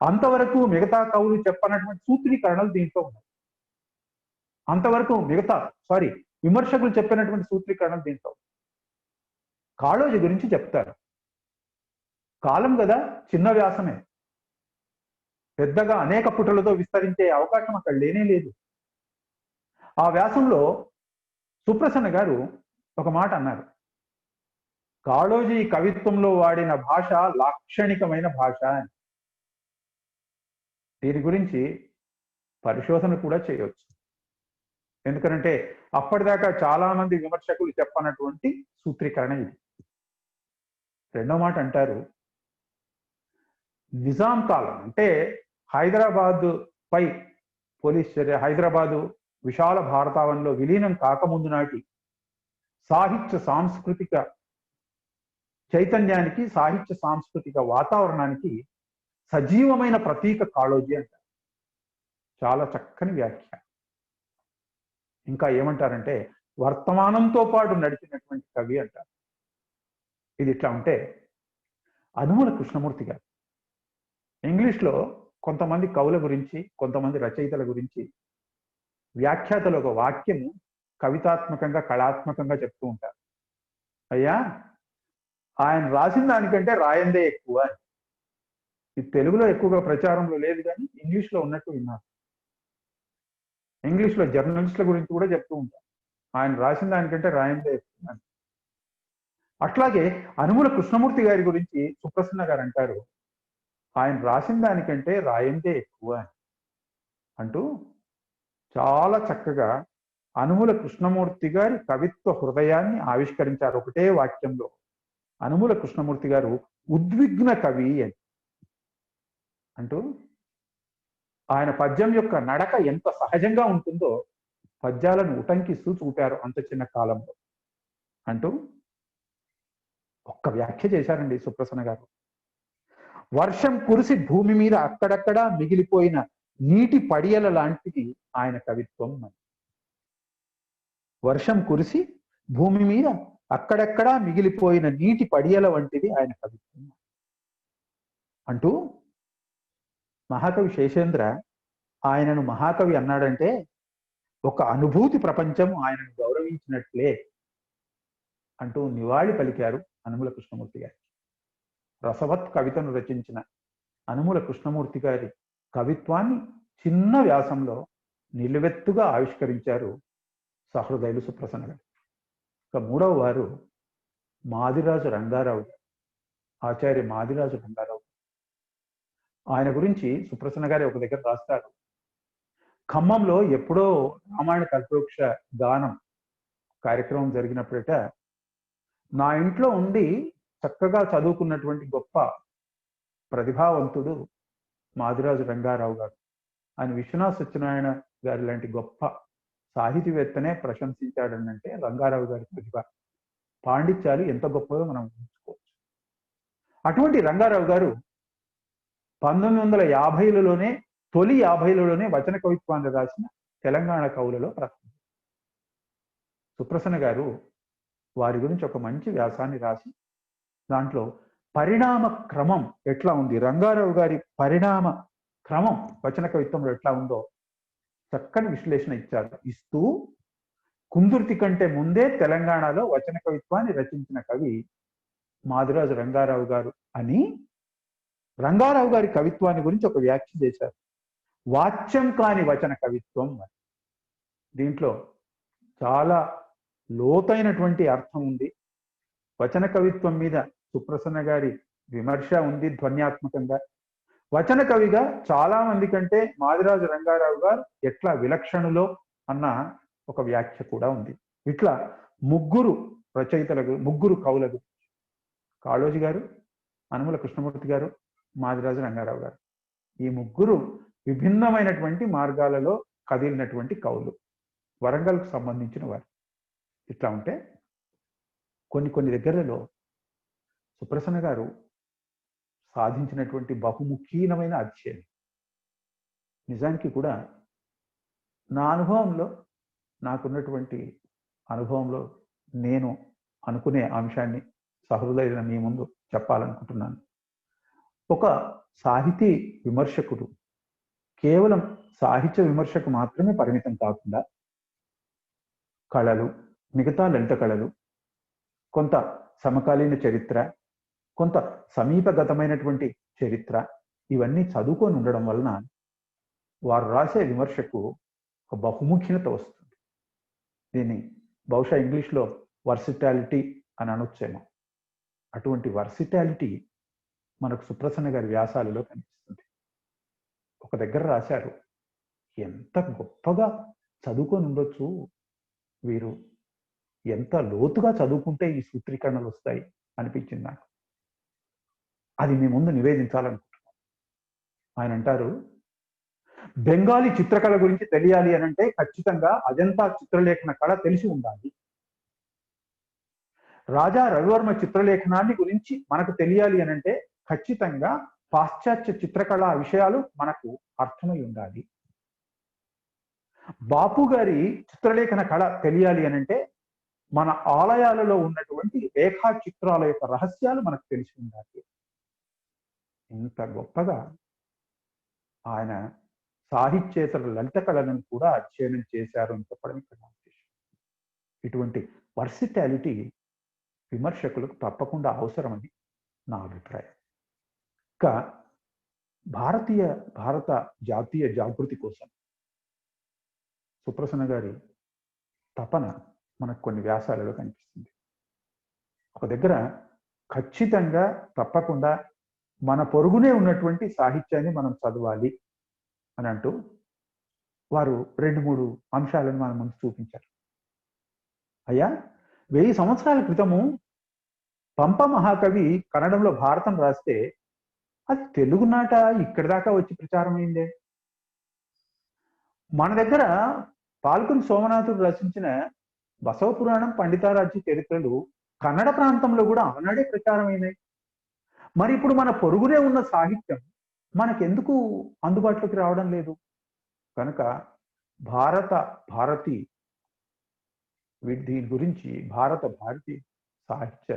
అంతవరకు మిగతా కవులు చెప్పనటువంటి సూత్రీకరణలు దీంట్లో ఉన్నాయి. అంతవరకు విమర్శకులు చెప్పినటువంటి సూత్రీకరణలు దీంట్లో. కాళోజీ గురించి చెప్తారు. కాలం కదా, చిన్న వ్యాసమే, పెద్దగా అనేక పుటలతో విస్తరించే అవకాశం అక్కడ లేనే లేదు. ఆ వ్యాసంలో సుప్రసన్న గారు ఒక మాట అన్నారు, కాళోజీ కవిత్వంలో వాడిన భాష లాక్షణికమైన భాష అని. దీని గురించి పరిశోధన కూడా చేయవచ్చు. ఎందుకంటే అప్పటిదాకా చాలా మంది విమర్శకులు చెప్పనటువంటి సూత్రీకరణ ఇది. రెండో మాట అంటారు, నిజాం కాలం అంటే హైదరాబాద్ పై పోలీస్ చర్య, హైదరాబాదు విశాల భారతావనంలో విలీనం కాకముందు నాటి సాహిత్య సాంస్కృతిక చైతన్యానికి, సాహిత్య సాంస్కృతిక వాతావరణానికి సజీవమైన ప్రతీక కాళోజీ అంటారు. చాలా చక్కని వ్యాఖ్య. ఇంకా ఏమంటారంటే వర్తమానంతో పాటు నడిచినటువంటి కవి అంటారు. ఇది ఇట్లా ఉంటే అనుముల కృష్ణమూర్తి గారు ఇంగ్లీష్లో కొంతమంది కవుల గురించి, కొంతమంది రచయితల గురించి వ్యాఖ్యాతలు ఒక వాక్యము కవితాత్మకంగా, కళాత్మకంగా చెప్తూ ఉంటారు. అయ్యా, ఆయన రాసిన దానికంటే రాయందే ఎక్కువ. ఇది తెలుగులో ఎక్కువగా ప్రచారంలో లేదు, కానీ ఇంగ్లీష్లో ఉన్నట్టు విన్నారు. ఇంగ్లీష్లో జర్నలిస్టుల గురించి కూడా చెప్తూ ఉంటారు, ఆయన రాసిన దానికంటే రాయందే ఎక్కువ. అట్లాగే అనుముల కృష్ణమూర్తి గారి గురించి సుప్రసన్న గారు అంటారు, ఆయన రాసిన దానికంటే రాయందే ఎక్కువ అంటూ చాలా చక్కగా అనుముల కృష్ణమూర్తి గారి కవిత్వ హృదయాన్ని ఆవిష్కరించారు ఒకటే వాక్యంలో. అనుముల కృష్ణమూర్తి గారు ఉద్విగ్న కవి అని అంటూ ఆయన పద్యం యొక్క నడక ఎంత సహజంగా ఉంటుందో పద్యాలను ఉటంకిస్తూ చూపారు అంత చిన్న కాలంలో అంటూ ఒక్క వ్యాఖ్య చేశారండి సుప్రసన్న గారు. వర్షం కురిసి భూమి మీద అక్కడక్కడా మిగిలిపోయిన నీటి పడియల లాంటిది ఆయన కవిత్వం. వర్షం కురిసి భూమి మీద అక్కడక్కడా మిగిలిపోయిన నీటి పడియల వంటిది ఆయన కవిత్వం అంటూ మహాకవి శేషేంద్ర ఆయనను మహాకవి అన్నాడంటే ఒక అనుభూతి ప్రపంచం ఆయనను గౌరవించినట్లే అంటూ నివాళి పలికారు అనుముల కృష్ణమూర్తి గారి. రసవత్ కవితను రచించిన అనుముల కృష్ణమూర్తి గారి కవిత్వాన్ని చిన్న వ్యాసంలో నిలువెత్తుగా ఆవిష్కరించారు సహృదయులు సుప్రసన్న గారు. ఇక మూడవ వారు మాదిరాజు రంగారావు గారు, ఆచార్య మాదిరాజు రంగారావు. ఆయన గురించి సుప్రసన్న గారి ఒక దగ్గర రాస్తారు, ఖమ్మంలో ఎప్పుడో రామాయణ కల్పవృక్ష గానం కార్యక్రమం జరిగినప్పుడట నా ఇంట్లో ఉండి చక్కగా చదువుకున్నటువంటి గొప్ప ప్రతిభావంతుడు మాదిరాజు రంగారావు గారు అని విశ్వనాథ సత్యనారాయణ గారి లాంటి గొప్ప సాహితీవేత్తనే ప్రశంసించాడనంటే రంగారావు గారి ప్రతిభ, పాండిత్యాలు ఎంత గొప్పదో మనం ఊహించుకోవచ్చు. అటువంటి రంగారావు గారు 1950లలోనే, తొలి 50లలోనే వచన కవిత్వాన్ని రాసిన తెలంగాణ కవులలో ప్రథమ. సుప్రసన్న గారు వారి గురించి ఒక మంచి వ్యాసాన్ని రాసి దాంట్లో పరిణామ క్రమం ఎట్లా ఉంది, రంగారావు గారి పరిణామ క్రమం వచన కవిత్వంలో ఎట్లా ఉందో చక్కని విశ్లేషణ ఇస్తూ కుందుర్తి కంటే ముందే తెలంగాణలో వచన కవిత్వాన్ని రచించిన కవి మాదిరాజు రంగారావు గారు అని రంగారావు గారి కవిత్వాన్ని గురించి ఒక వ్యాఖ్య చేశారు. వాచ్యం కాని వచన కవిత్వం. దీంట్లో చాలా లోతైనటువంటి అర్థం ఉంది. వచన కవిత్వం మీద సుప్రసన్న గారి విమర్శ ఉంది ధ్వన్యాత్మకంగా. వచన కవిగా చాలా మంది కంటే మాదిరాజు రంగారావు గారు ఎట్లా విలక్షణులో అన్న ఒక వ్యాఖ్య కూడా ఉంది. ఇట్లా ముగ్గురు రచయితలకు, ముగ్గురు కవులకు, కాళోజీ గారు, అనుముల కృష్ణమూర్తి గారు, మాదిరాజు రంగారావు గారు, ఈ ముగ్గురు విభిన్నమైనటువంటి మార్గాలలో కదిలినటువంటి కవులు, వరంగల్కు సంబంధించిన వారు. ఇట్లా ఉంటే కొన్ని దగ్గరలో సుప్రసన్న గారు సాధించినటువంటి బహుముఖ్యమైన అధ్యయనం. నిజానికి కూడా నా అనుభవంలో, నాకున్నటువంటి అనుభవంలో నేను అనుకునే అంశాన్ని సహృదయుల మీ ముందు చెప్పాలనుకుంటున్నాను. ఒక సాహితీ విమర్శకుడు కేవలం సాహిత్య విమర్శకు మాత్రమే పరిమితం కాకుండా కళలు, మిగతా లలిత కళలు, కొంత సమకాలీన చరిత్ర, కొంత సమీపగతమైనటువంటి చరిత్ర, ఇవన్నీ చదువుకొని ఉండడం వలన వారు రాసే విమర్శకు ఒక బహుముఖ్యత వస్తుంది. దీన్ని బహుశా ఇంగ్లీష్లో వర్సిటాలిటీ అని అనొచ్చేమో. అటువంటి వర్సిటాలిటీ మనకు సుప్రసన్న గారి వ్యాసాలలో కనిపిస్తుంది. ఒక దగ్గర రాశారు, ఎంత గొప్పగా చదువుకొని ఉండొచ్చు వీరు, ఎంత లోతుగా చదువుకుంటే ఈ సూత్రీకరణలు వస్తాయి అనిపించింది నాకు. అది మీ ముందు నివేదించాలనుకుంటున్నాను. ఆయన అంటారు, బెంగాలీ చిత్రకళ గురించి తెలియాలి అని అంటే ఖచ్చితంగా అజంతా చిత్రలేఖన కళ తెలిసి ఉండాలి. రాజా రవివర్మ చిత్రలేఖనాన్ని గురించి మనకు తెలియాలి అని అంటే ఖచ్చితంగా పాశ్చాత్య చిత్రకళ విషయాలు మనకు అర్థమై ఉండాలి. బాపు గారి చిత్రలేఖన కళ తెలియాలి అని అంటే మన ఆలయాలలో ఉన్నటువంటి రేఖా చిత్రాల యొక్క రహస్యాలు మనకు తెలిసి ఉండాలి. ఇంత గొప్పగా ఆయన సాహిత్యేతర లలిత కళలను కూడా అధ్యయనం చేశారు అని చెప్పడం ఇక్కడ నా ఉద్దేశం. ఇటువంటి వర్సిటాలిటీ విమర్శకులకు తప్పకుండా అవసరమని నా అభిప్రాయం. ఇంకా భారత జాతీయ జాగృతి కోసం సుప్రసన్న గారి తపన మనకు కొన్ని వ్యాసాలలో కనిపిస్తుంది. ఒక దగ్గర ఖచ్చితంగా తప్పకుండా మన పొరుగునే ఉన్నటువంటి సాహిత్యాన్ని మనం చదవాలి అని అంటూ వారు 2-3 అంశాలను మన ముందు చూపించారు. అయ్యా, 1000 సంవత్సరాల క్రితము పంప మహాకవి కన్నడంలో భారతం రాస్తే అది తెలుగు నాట ఇక్కడి దాకా వచ్చి ప్రచారమైందే. మన దగ్గర పాల్కుని సోమనాథుడు రచించిన బసవపురాణం, పండితారాజ్య చరిత్రలు కన్నడ ప్రాంతంలో కూడా ఆనాడే ప్రచారమైనాయి. మరి ఇప్పుడు మన పొరుగునే ఉన్న సాహిత్యం మనకెందుకు అందుబాటులోకి రావడం లేదు? కనుక భారతి దీని గురించి భారతి సాహిత్య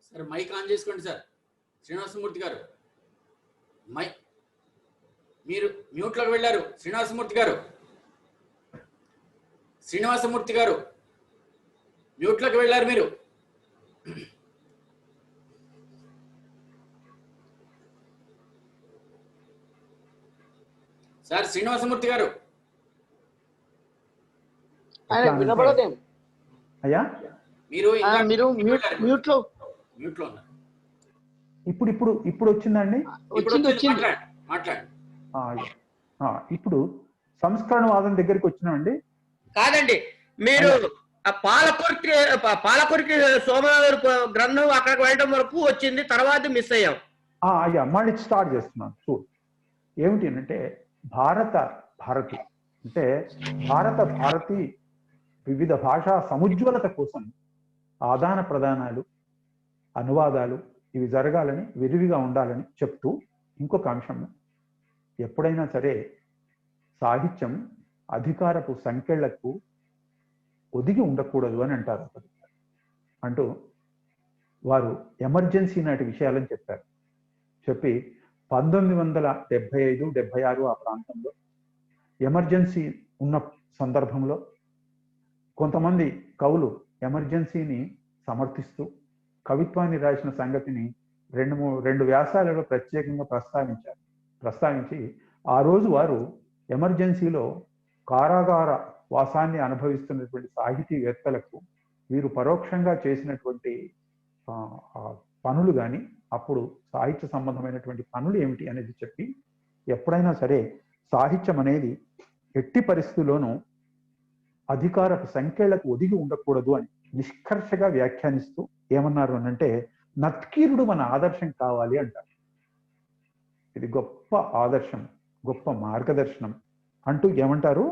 సార్ మైక్ ఆన్ చేసుకోండి సార్. శ్రీనివాసమూర్తి గారు మీరు మ్యూట్లోకి వెళ్ళారు. శ్రీనివాసమూర్తి గారు మ్యూట్లోకి వెళ్ళారు మీరు. సార్ శ్రీనివాసమూర్తి గారు వినబడదేం అయ్యా? మీరు మ్యూట్ లో ఉన్నారు. ఇప్పుడు వచ్చిందండి. మాట్లాడండి. ఇప్పుడు సంస్కరణవాదం దగ్గరికి వచ్చినామండి. కాదండి, మీరు పాలకురికి సోమనాథుడు గ్రంథం అక్కడికి వెళ్ళడం వరకు వచ్చింది, తర్వాత మిస్ అయ్యాం. అయ్యా, మళ్ళీ స్టార్ట్ చేస్తున్నాను. చూడు ఏమిటి అంటే భారతి అంటే భారతి వివిధ భాషా సముజ్వలత కోసం ఆదాన ప్రదానాలు, అనువాదాలు ఇవి జరగాలని, విరివిగా ఉండాలని చెప్తూ ఇంకొక అంశం, ఎప్పుడైనా సరే సాహిత్యం అధికారపు సంకెళ్లకు ఒదిగి ఉండకూడదు అని అంటారు. అంటూ వారు ఎమర్జెన్సీ నాటి విషయాలని చెప్పారు. చెప్పి 1975-76 ఆ ప్రాంతంలో ఎమర్జెన్సీ ఉన్న సందర్భంలో కొంతమంది కవులు ఎమర్జెన్సీని సమర్థిస్తూ కవిత్వాన్ని రాసిన సంగతిని 2 వ్యాసాలలో ప్రత్యేకంగా ప్రస్తావించి ఆ రోజు వారు ఎమర్జెన్సీలో కారాగార వాసాన్ని అనుభవిస్తున్నటువంటి సాహితీవేత్తలకు వీరు పరోక్షంగా చేసినటువంటి పనులు కానీ, అప్పుడు సాహిత్య సంబంధమైనటువంటి పనులు ఏమిటి అనేది చెప్పి, ఎప్పుడైనా సరే సాహిత్యం అనేది ఎట్టి పరిస్థితుల్లోనూ అధికారపు సంఖ్యలకు ఒదిగి ఉండకూడదు అని నిష్కర్షగా వ్యాఖ్యానిస్తూ ఏమన్నారు అనంటే, నత్కీరుడు మన ఆదర్శం కావాలి అంటారు. ఇది గొప్ప ఆదర్శం, గొప్ప మార్గదర్శనం అంటూ ఏమంటారు,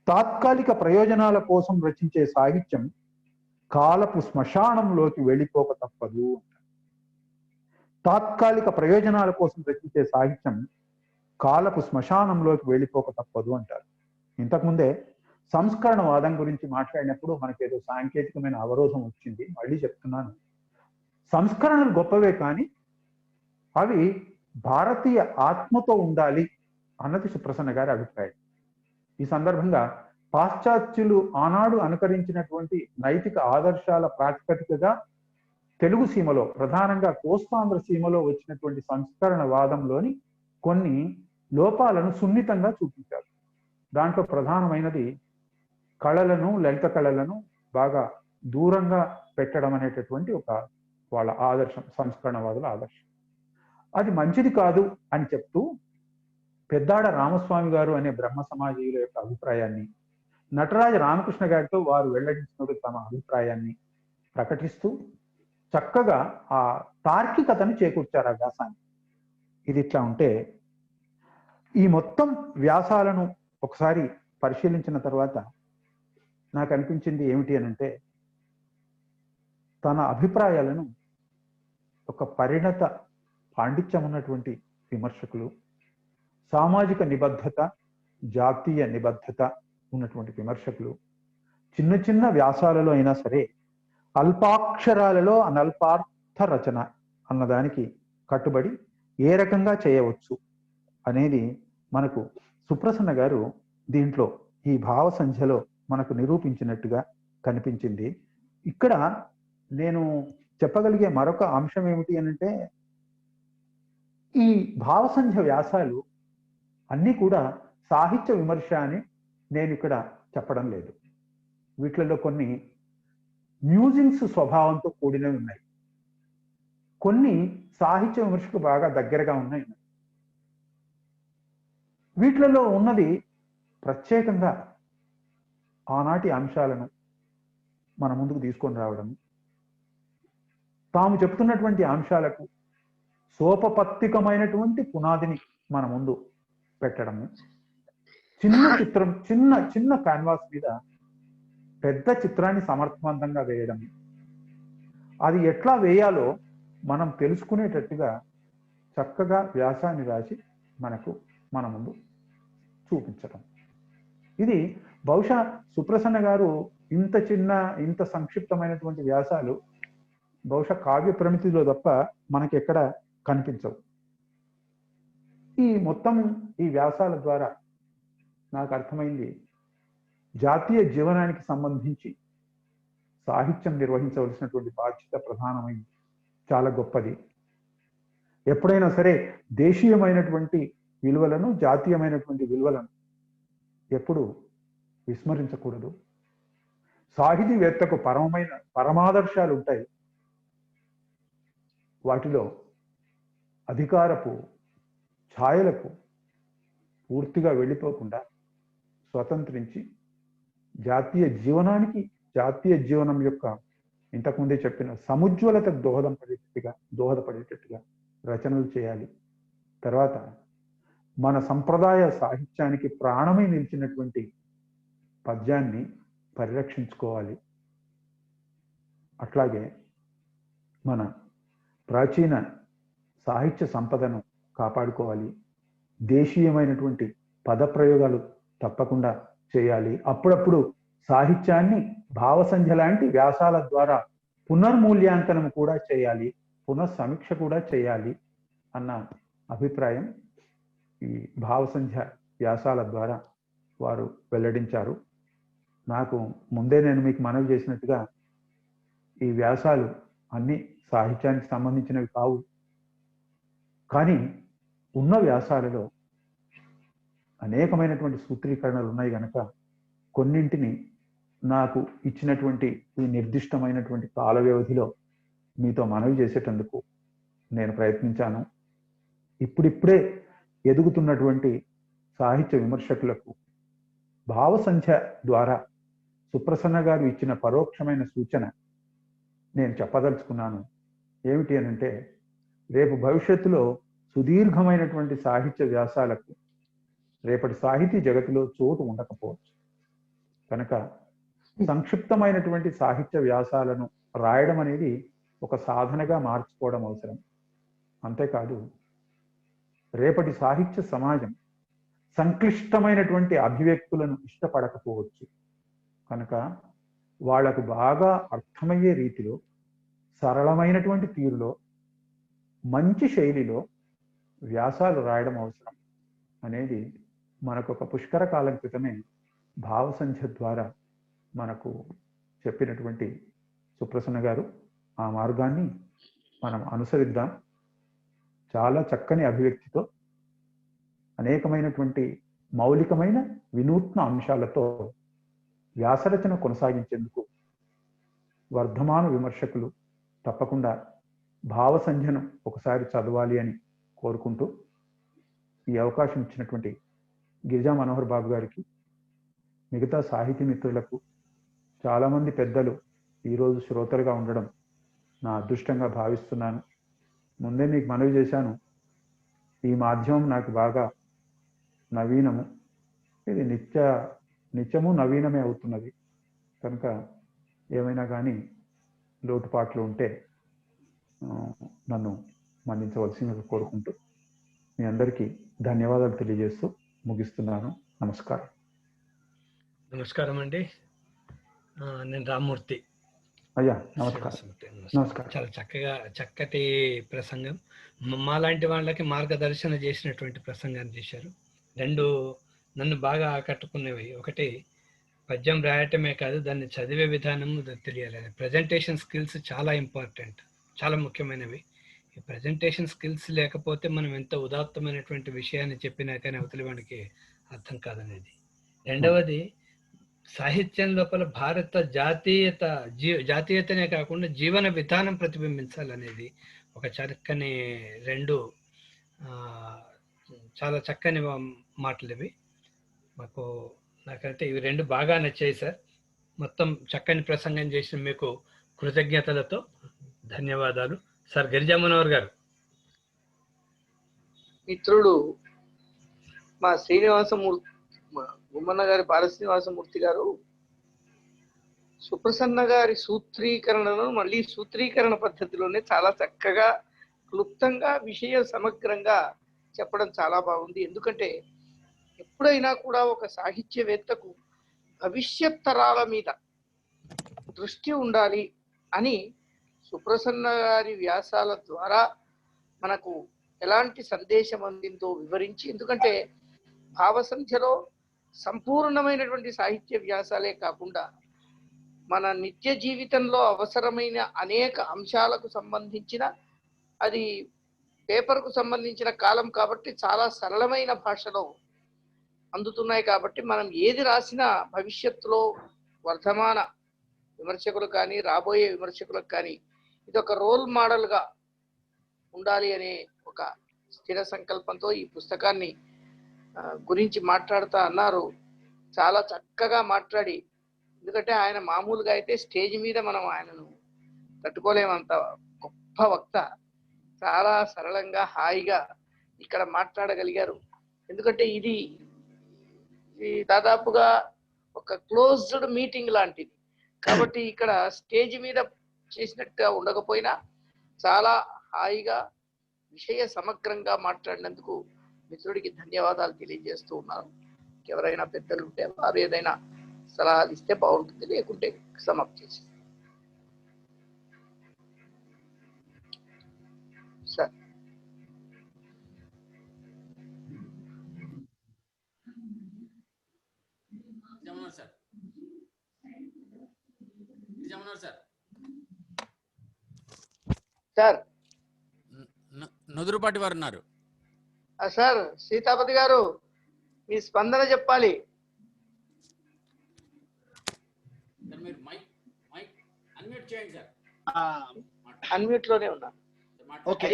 తాత్కాలిక ప్రయోజనాల కోసం రచించే సాహిత్యం కాలపు శ్మశానంలోకి వెళ్ళిపోక తప్పదు. తాత్కాలిక ప్రయోజనాల కోసం రచించే సాహిత్యం కాలపు శ్మశానంలోకి వెళ్ళిపోక తప్పదు అంటారు. ఇంతకుముందే సంస్కరణవాదం గురించి మాట్లాడినప్పుడు మనకేదో సాంకేతికమైన అవరోధం వచ్చింది. మళ్ళీ చెప్తున్నాను, సంస్కరణలు గొప్పవే, కానీ అవి భారతీయ ఆత్మతో ఉండాలి అన్నది సుప్రసన్న గారి అభిప్రాయం. ఈ సందర్భంగా పాశ్చాత్యులు ఆనాడు అనుకరించినటువంటి నైతిక ఆదర్శాల ప్రాతిపదికగా తెలుగు సీమలో, ప్రధానంగా కోస్తాంధ్ర సీమలో వచ్చినటువంటి సంస్కరణ వాదంలోని కొన్ని లోపాలను సున్నితంగా చూపించారు. దాంట్లో ప్రధానమైనది కళలను, లలిత కళలను బాగా దూరంగా పెట్టడం అనేటటువంటి ఒక వాళ్ళ ఆదర్శం, సంస్కరణవాదుల ఆదర్శం. అది మంచిది కాదు అని చెప్తూ పెద్దాడ రామస్వామి గారు అనే బ్రహ్మ సమాజీయుల యొక్క అభిప్రాయాన్ని, నటరాజ రామకృష్ణ గారితో వారు వెల్లడించినప్పుడు తమ అభిప్రాయాన్ని ప్రకటిస్తూ చక్కగా ఆ తార్కికతను చేకూర్చారు ఆ వ్యాసాన్ని. ఇది ఇట్లా ఉంటే, ఈ మొత్తం వ్యాసాలను ఒకసారి పరిశీలించిన తర్వాత నాకు అనిపించింది ఏమిటి అని అంటే, తన అభిప్రాయాలను ఒక పరిణత పాండిత్యం ఉన్నటువంటి విమర్శకులు, సామాజిక నిబద్ధత, జాతీయ నిబద్ధత ఉన్నటువంటి విమర్శకులు చిన్న చిన్న వ్యాసాలలో అయినా సరే అల్పాక్షరాలలో అనల్పార్థ రచన అన్నదానికి కట్టుబడి ఏ రకంగా చేయవచ్చు అనేది మనకు సుప్రసన్న గారు దీంట్లో ఈ భావ సంధ్యలో మనకు నిరూపించినట్టుగా కనిపించింది. ఇక్కడ నేను చెప్పగలిగే మరొక అంశం ఏమిటి అనంటే, ఈ భావసంధ్య వ్యాసాలు అన్నీ కూడా సాహిత్య విమర్శ అని నేను ఇక్కడ చెప్పడం లేదు. వీటిలలో కొన్ని మ్యూజింగ్స్ స్వభావంతో కూడినవి ఉన్నాయి, కొన్ని సాహిత్య విమర్శకు బాగా దగ్గరగా ఉన్నాయి. వీటిలలో ఉన్నది ప్రత్యేకంగా ఆనాటి అంశాలను మన ముందుకు తీసుకొని రావడం, తాము చెప్తున్నటువంటి అంశాలకు సోపపత్తికమైనటువంటి పునాదిని మన ముందు పెట్టడము, చిన్న చిత్రం, చిన్న క్యాన్వాస్ మీద పెద్ద చిత్రాన్ని సమర్థవంతంగా వేయడం, అది ఎట్లా వేయాలో మనం తెలుసుకునేటట్టుగా చక్కగా వ్యాసాన్ని రాసి మన ముందు చూపించడం. ఇది బహుశా సుప్రసన్న గారు ఇంత సంక్షిప్తమైనటువంటి వ్యాసాలు బహుశా కావ్య ప్రమితిలో తప్ప మనకి ఎక్కడ కనిపించవు. ఈ వ్యాసాల ద్వారా నాకు అర్థమైంది, జాతీయ జీవనానికి సంబంధించి సాహిత్యం నిర్వహించవలసినటువంటి బాధ్యత ప్రధానమైంది, చాలా గొప్పది. ఎప్పుడైనా సరే దేశీయమైనటువంటి విలువలను, జాతీయమైనటువంటి విలువలను ఎప్పుడు విస్మరించకూడదు. సాహితీవేత్తకు పరమాదర్శాలు ఉంటాయి. వాటిలో అధికారపు ఛాయలకు పూర్తిగా వెళ్ళిపోకుండా స్వతంత్రించి జాతీయ జీవనానికి, జాతీయ జీవనం యొక్క ఇంతకుముందే చెప్పిన సముజ్వలతకు దోహదపడేటట్టుగా రచనలు చేయాలి. తర్వాత మన సంప్రదాయ సాహిత్యానికి ప్రాణమై నిలిచినటువంటి పద్యాన్ని పరిరక్షించుకోవాలి. అట్లాగే మన ప్రాచీన సాహిత్య సంపదను కాపాడుకోవాలి. దేశీయమైనటువంటి పదప్రయోగాలు తప్పకుండా చేయాలి. అప్పుడప్పుడు సాహిత్యాన్ని భావసంధ్య లాంటి వ్యాసాల ద్వారా పునర్మూల్యాంకనం కూడా చేయాలి, పునఃసమీక్ష కూడా చేయాలి అన్న అభిప్రాయం ఈ భావసంధ్య వ్యాసాల ద్వారా వారు వెల్లడించారు. నాకు ముందే నేను మీకు మనవి చేసినట్టుగా ఈ వ్యాసాలు అన్ని సాహిత్యానికి సంబంధించినవి కావు, కానీ ఉన్న వ్యాసాలలో అనేకమైనటువంటి సూత్రీకరణలు ఉన్నాయి కనుక కొన్నింటిని నాకు ఇచ్చినటువంటి ఈ నిర్దిష్టమైనటువంటి కాల వ్యవధిలో మీతో మనవి చేసేటందుకు నేను ప్రయత్నించాను. ఇప్పుడిప్పుడే ఎదుగుతున్నటువంటి సాహిత్య విమర్శకులకు భావసంధ్య ద్వారా సుప్రసన్న గారు ఇచ్చిన పరోక్షమైన సూచన నేను చెప్పదలుచుకున్నాను. ఏమిటి అనంటే, రేపు భవిష్యత్తులో సుదీర్ఘమైనటువంటి సాహిత్య వ్యాసాలకు రేపటి సాహితీ జగతిలో చోటు ఉండకపోవచ్చు. కనుక సంక్షిప్తమైనటువంటి సాహిత్య వ్యాసాలను రాయడం అనేది ఒక సాధనగా మార్చుకోవడం అవసరం. అంతేకాదు రేపటి సాహిత్య సమాజం సంక్లిష్టమైనటువంటి అభివ్యక్తులను ఇష్టపడకపోవచ్చు. కనుక వాళ్లకు బాగా అర్థమయ్యే రీతిలో, సరళమైనటువంటి తీరులో, మంచి శైలిలో వ్యాసాలు రాయడం అవసరం అనేది మనకు ఒక పుష్కర కాలం క్రితమే భావసంధ్య ద్వారా మనకు చెప్పినటువంటి సుప్రసన్న గారు. ఆ మార్గాన్ని మనం అనుసరిద్దాం. చాలా చక్కని అభివ్యక్తితో, అనేకమైనటువంటి మౌలికమైన వినూత్న అంశాలతో వ్యాసరచన కొనసాగించేందుకు వర్ధమాన విమర్శకులు తప్పకుండా భావసంధ్యను ఒకసారి చదవాలి అని కోరుకుంటూ, ఈ అవకాశం ఇచ్చినటువంటి గిరిజా మనోహర్ బాబు గారికి, మిగతా సాహితీ మిత్రులకు, చాలామంది పెద్దలు ఈరోజు శ్రోతలుగా ఉండడం నా అదృష్టంగా భావిస్తున్నాను. ముందే మీకు మనవి చేశాను, ఈ మాధ్యమం నాకు బాగా నవీనము, ఇది నిత్యము నవీనమే అవుతున్నది. కనుక ఏమైనా కానీ లోటుపాట్లు ఉంటే నన్ను మన్నించవలసిందిగా కోరుకుంటూ మీ అందరికీ ధన్యవాదాలు తెలియజేస్తూ ముగిస్తున్నాను. నమస్కారం. నమస్కారం అండి. నేను రామ్మూర్తి. అయ్యా నమస్కారం. నమస్కారం. చాలా చక్కటి ప్రసంగం. మాలాంటి వాళ్ళకి మార్గదర్శన చేసినటువంటి ప్రసంగాన్ని చేశారు. రెండు నన్ను బాగా ఆకట్టుకునేవి. ఒకటి, పద్యం రాయటమే కాదు, దాన్ని చదివే విధానము తెలియాలి. ప్రజెంటేషన్ స్కిల్స్ చాలా ఇంపార్టెంట్, చాలా ముఖ్యమైనవి. ఈ ప్రజెంటేషన్ స్కిల్స్ లేకపోతే మనం ఎంత ఉదాత్తమైనటువంటి విషయాన్ని చెప్పినా కానీ అవతలి వాడికి అర్థం కాదనేది. రెండవది, సాహిత్యం లోపల భారత జాతీయతనే కాకుండా జీవన విధానం ప్రతిబింబించాలనేది ఒక చక్కని రెండు చాలా చక్కని మాటలు ఇవి. నాకైతే ఇవి రెండు బాగా నచ్చాయి సార్. మొత్తం చక్కని ప్రసంగం చేసిన మీకు కృతజ్ఞతలతో ధన్యవాదాలు సార్. గిరిజా మనోహర్ గారు. మిత్రుడు మా శ్రీనివాసమూర్తి, గుమ్మన్న గారి బాలశ్రీనివాసమూర్తి గారు సుప్రసన్న గారి సూత్రీకరణను మళ్ళీ సూత్రీకరణ పద్ధతిలోనే చాలా చక్కగా, క్లుప్తంగా, విషయ సమగ్రంగా చెప్పడం చాలా బాగుంది. ఎందుకంటే ఎప్పుడైనా కూడా ఒక సాహిత్యవేత్తకు భవిష్యత్ తరాల మీద దృష్టి ఉండాలి అని సుప్రసన్న గారి వ్యాసాల ద్వారా మనకు ఎలాంటి సందేశం అందిందో వివరించి, ఎందుకంటే భావసంధ్యలో సంపూర్ణమైనటువంటి సాహిత్య వ్యాసాలే కాకుండా మన నిత్య జీవితంలో అవసరమైన అనేక అంశాలకు సంబంధించిన, అది పేపర్కు సంబంధించిన కాలం కాబట్టి చాలా సరళమైన భాషలో అందుతున్నాయి. కాబట్టి మనం ఏది రాసినా భవిష్యత్తులో వర్ధమాన విమర్శకులు కానీ రాబోయే విమర్శకులకు కానీ ఇది ఒక రోల్ మోడల్గా ఉండాలి అనే ఒక స్థిర సంకల్పంతో ఈ పుస్తకాన్ని గురించి మాట్లాడుతా అన్నారు. చాలా చక్కగా మాట్లాడి, ఎందుకంటే ఆయన మామూలుగా అయితే స్టేజ్ మీద మనం ఆయనను తట్టుకోలేమంత గొప్ప వక్త. చాలా సరళంగా హాయిగా ఇక్కడ మాట్లాడగలిగారు. ఎందుకంటే ఇది దాదాపుగా ఒక క్లోజ్డ్ మీటింగ్ లాంటిది కాబట్టి ఇక్కడ స్టేజ్ మీద చేసినట్టుగా ఉండకపోయినా చాలా హాయిగా విషయ సమగ్రంగా మాట్లాడినందుకు మిత్రుడికి ధన్యవాదాలు తెలియజేస్తూ ఉన్నారు. ఎవరైనా పెద్దలు ఉంటే వారు ఏదైనా సలహాలు ఇస్తే బాగుంటుంది, లేకుంటే సమాప్తి చేసి సార్. సార్ నుదురుపాటి వారు ఉన్నారు సార్. సీతాపతి గారు మీ స్పందన చెప్పాలి. అన్మ్యూట్ లోనే ఉన్నా. ఓకే,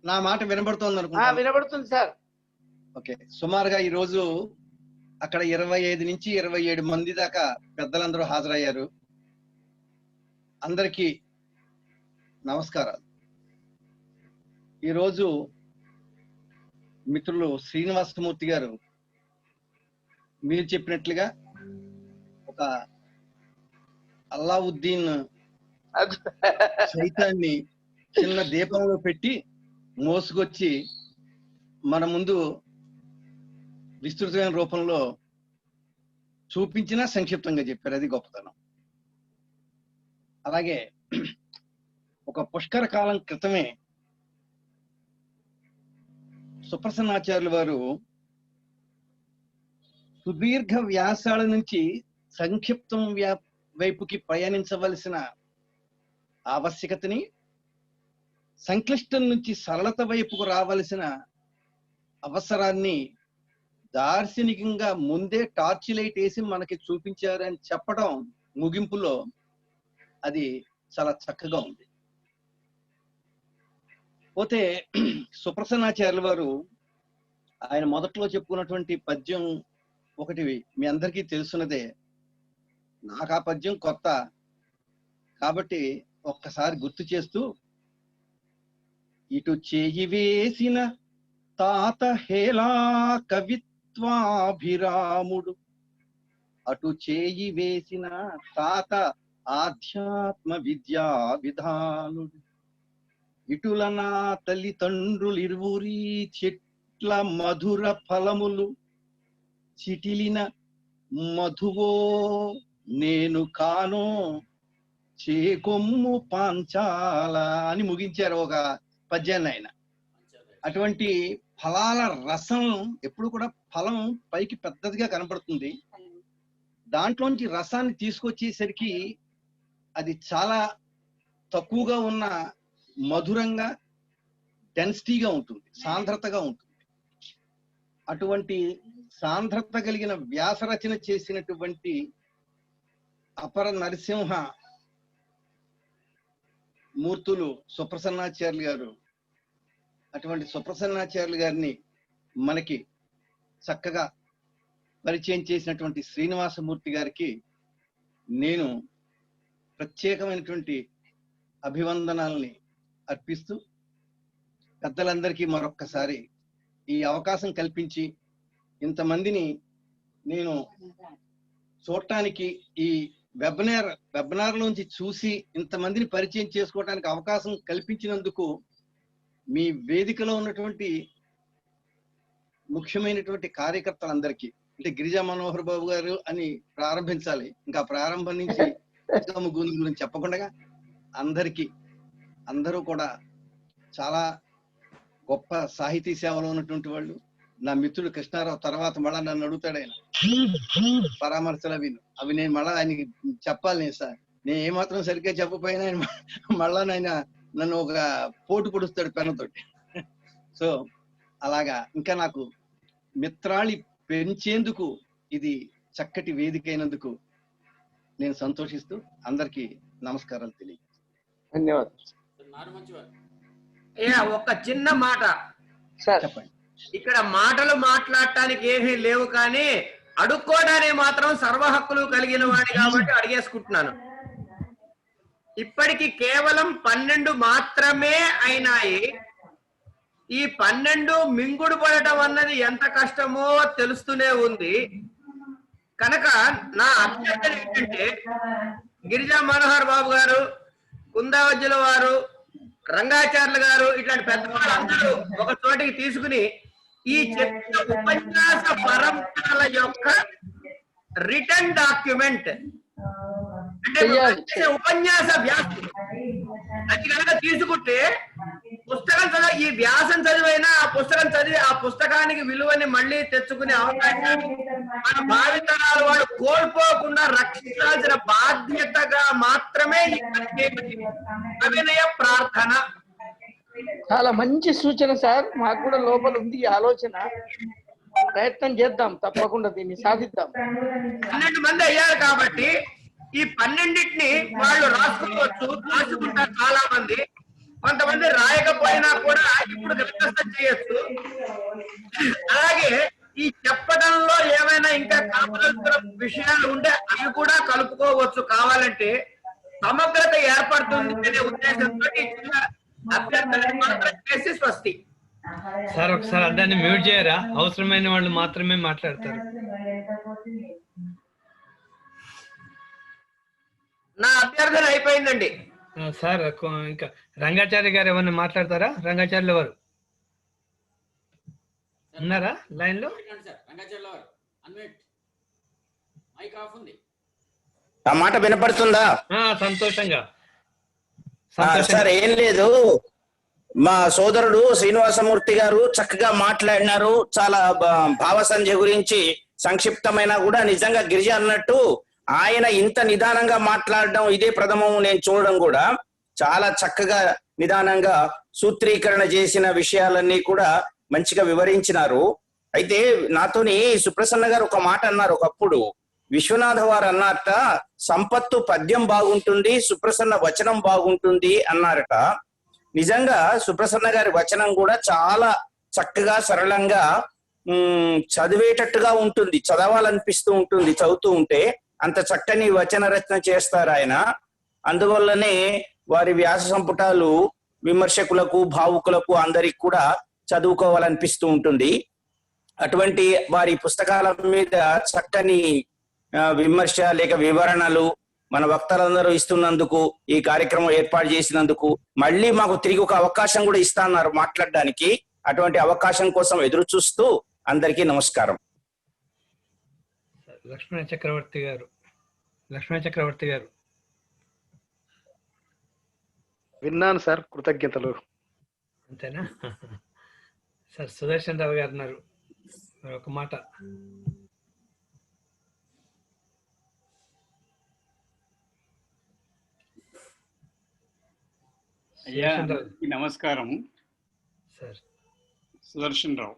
నా మాట వినబడుతోంది అనుకుంటా. వినబడుతుంది సార్. ఓకే, సుమారుగా ఈ రోజు అక్కడ 25 నుంచి 27 మంది దాకా పెద్దలందరూ హాజరయ్యారు. అందరికీ నమస్కారాలు. ఈరోజు మిత్రులు శ్రీనివాసమూర్తి గారు మీరు చెప్పినట్లుగా ఒక అల్లావుద్దీన్ సైతాన్ని చిన్న దీపంలో పెట్టి మోసుకొచ్చి మన ముందు విస్తృతమైన రూపంలో చూపించినా సంక్షిప్తంగా చెప్పారు. అది గొప్పతనం. అలాగే ఒక పుష్కర కాలం క్రితమే సుప్రసన్నాచార్యులు వారు సుదీర్ఘ వ్యాసాల నుంచి సంక్షిప్తం వైపుకి ప్రయాణించవలసిన ఆవశ్యకతని, సంక్లిష్టం నుంచి సరళత వైపుకు రావలసిన అవసరాన్ని దార్శనికంగా ముందే టార్చ్ లైట్ వేసి మనకి చూపించారని చెప్పడం ముగింపులో అది చాలా చక్కగా ఉంది. పోతే సుప్రసన్నాచార్యుల వారు ఆయన మొదట్లో చెప్పుకున్నటువంటి పద్యం ఒకటి మీ అందరికీ తెలుసున్నదే. నాకు ఆ పద్యం కొత్త కాబట్టి ఒక్కసారి గుర్తు చేస్తూ, ఇటు చేయి వేసిన తాత హేలా కవిత్వాభిరాముడు, అటు చేయి వేసిన తాత ఆధ్యాత్మ విద్యా విధానుడు, ఇటుల నా తల్లిదండ్రులు ఇరువురి చెట్ల మధుర ఫలములు, చిటిలిన మధువో నేను కాను చేకొమ్ము పాంచాల అని ముగించారు ఒక పద్యాన్ని ఆయన. అటువంటి ఫలాల రసం ఎప్పుడు కూడా ఫలం పైకి పెద్దదిగా కనపడుతుంది, దాంట్లోంచి రసాన్ని తీసుకొచ్చేసరికి అది చాలా తక్కువగా ఉన్న మధురంగా డెన్సిటీగా ఉంటుంది, సాంద్రతగా ఉంటుంది. అటువంటి సాంద్రత కలిగిన వ్యాసరచన చేసినటువంటి అపర నరసింహ మూర్తులు సుప్రసన్నాచార్యులు గారు. అటువంటి సుప్రసన్నాచార్యులు గారిని మనకి చక్కగా పరిచయం చేసినటువంటి శ్రీనివాసమూర్తి గారికి నేను ప్రత్యేకమైనటువంటి అభివందనాలని అర్పిస్తూ, పెద్దలందరికీ మరొక్కసారి ఈ అవకాశం కల్పించి ఇంతమందిని నేను చూడటానికి, ఈ వెబినార్ లోంచి చూసి ఇంతమందిని పరిచయం చేసుకోవడానికి అవకాశం కల్పించినందుకు మీ వేదికలో ఉన్నటువంటి ముఖ్యమైనటువంటి కార్యకర్తలందరికీ, అంటే గిరిజా మనోహర్ బాబు గారు అని ప్రారంభించాలి, ఇంకా ప్రారంభం నుంచి గురించి చెప్పకుండా అందరికీ, అందరూ కూడా చాలా గొప్ప సాహితీ సేవలో ఉన్నటువంటి వాళ్ళు. నా మిత్రుడు కృష్ణారావు తర్వాత మళ్ళా నన్ను అడుగుతాడు ఆయన పరామర్శలు అవి నేను మళ్ళా ఆయనకి చెప్పాలి. నేను సార్ నేను ఏమాత్రం సరిగ్గా చెప్పపోయినా ఆయన మళ్ళా నన్ను ఒక పోటు పొడుస్తాడు పెన్నతోటి. సో అలాగా ఇంకా నాకు మిత్రాళి పెంచేందుకు ఇది చక్కటి వేదిక అయినందుకు నేను సంతోషిస్తూ అందరికీ నమస్కారాలు తెలియజేస్తాను. ధన్యవాదాలు. ఒక చిన్న మాట చెప్పండి. ఇక్కడ మాటలు మాట్లాడటానికి ఏమీ లేవు, కానీ అడుక్కోవడానికి మాత్రం సర్వ హక్కులు కలిగిన వాడి కాబట్టి అడిగేసుకుంటున్నాను. ఇప్పటికి కేవలం 12 మాత్రమే అయినాయి. ఈ 12 మింగుడు పడటం అన్నది ఎంత కష్టమో తెలుస్తూనే ఉంది. కనుక నా అభ్యర్థన ఏంటంటే, గిరిజా మనోహర్ బాబు గారు, కుందావజ్జుల వారు, రంగాచార్యులు గారు, ఇట్లాంటి పెద్ద వాళ్ళందరూ ఒక చోటికి తీసుకుని ఈ చర్చ ఉపన్యాస పరంపరల యొక్క రిటర్న్ డాక్యుమెంట్, అంటే ఉపన్యాస వ్యాసం అది కనుక తీసుకుంటే, పుస్తకం చదివి ఈ వ్యాసం చదివైనా ఆ పుస్తకం చదివి ఆ పుస్తకానికి విలువని మళ్ళీ తెచ్చుకునే అవకాశాన్ని మన భావితరాలు వాళ్ళు కోల్పోకుండా రక్షించాల్సిన బాధ్యతగా మాత్రమే అభినయ ప్రార్థన. చాలా మంచి సూచన సార్. మాకు కూడా లోపల ఉంది ఈ ఆలోచన. ప్రయత్నం చేద్దాం, తప్పకుండా దీన్ని సాధిద్దాం. 12 మంది అయ్యారు కాబట్టి ఈ 12టిని వాళ్ళు రాసుకుంటారు చాలా మంది. కొంతమంది రాయకపోయినా కూడా ఇప్పుడు గ్రంథస్థం చేయొచ్చు. అలాగే ఈ చెప్పడంలో ఏమైనా ఇంకా కలపాల్సిన విషయాలు ఉంటే అవి కూడా కలుపుకోవచ్చు. కావాలంటే సమగ్రత ఏర్పడుతుంది అనే ఉద్దేశంతో అభ్యర్థులను మాత్రం చేసి స్వస్తి. సార్ ఒకసారి అందరినీ మ్యూట్ చేయరా, అవసరమైన వాళ్ళు మాత్రమే మాట్లాడతారు. నా అభ్యర్థన అయిపోయిందండి. సార్ ఇంకా రంగాచార్య గారు ఏమన్నా మాట్లాడతారా? రంగాచార్యులు ఎవరు ఉన్నారా లైన్ లో? సార్ రంగాచార్యుల వారు అన్మ్యూట్, మైక్ ఆఫ్ ఉంది. ఆ మాట వినపడుతుందా? సంతోషంగా. సార్ ఏం లేదు, మా సోదరుడు శ్రీనివాసమూర్తి గారు చక్కగా మాట్లాడినారు. చాలా భావసంధ్య గురించి సంక్షిప్తమైన కూడా నిజంగా గిరిజ అన్నట్టు ఆయన ఇంత నిదానంగా మాట్లాడడం ఇదే ప్రథమం నేను చూడడం కూడా. చాలా చక్కగా నిదానంగా సూత్రీకరణ చేసిన విషయాలన్నీ కూడా మంచిగా వివరించినారు. అయితే నాతోని సుప్రసన్న గారు ఒక మాట అన్నారు ఒకప్పుడు, విశ్వనాథ వారు అన్నారట సంపత్తు పద్యం బాగుంటుంది, సుప్రసన్న వచనం బాగుంటుంది అన్నారట. నిజంగా సుప్రసన్న గారి వచనం కూడా చాలా చక్కగా సరళంగా చదివేటట్టుగా ఉంటుంది, చదవాలనిపిస్తూ ఉంటుంది చదువుతూ ఉంటే. అంత చక్కని వచన రచన చేస్తారు ఆయన. అందువల్లనే వారి వ్యాస సంపుటాలు విమర్శకులకు భావుకులకు అందరికి కూడా చదువుకోవాలనిపిస్తూ ఉంటుంది. అటువంటి వారి పుస్తకాల మీద చక్కని విమర్శ లేక వివరణలు మన వక్తలందరూ ఇస్తున్నందుకు, ఈ కార్యక్రమం ఏర్పాటు చేసినందుకు, మళ్ళీ మాకు తిరిగి ఒక అవకాశం కూడా ఇస్తున్నారు మాట్లాడడానికి. అటువంటి అవకాశం కోసం ఎదురు చూస్తూ అందరికీ నమస్కారం. లక్ష్మణ చక్రవర్తి గారు. విన్నాను సార్, కృతజ్ఞతలు. అంతేనా? సార్ సుదర్శన్ రావు గారు ఉన్నారు, ఒక మాట. అయ్యా నమస్కారం. సార్ సుదర్శన్ రావు.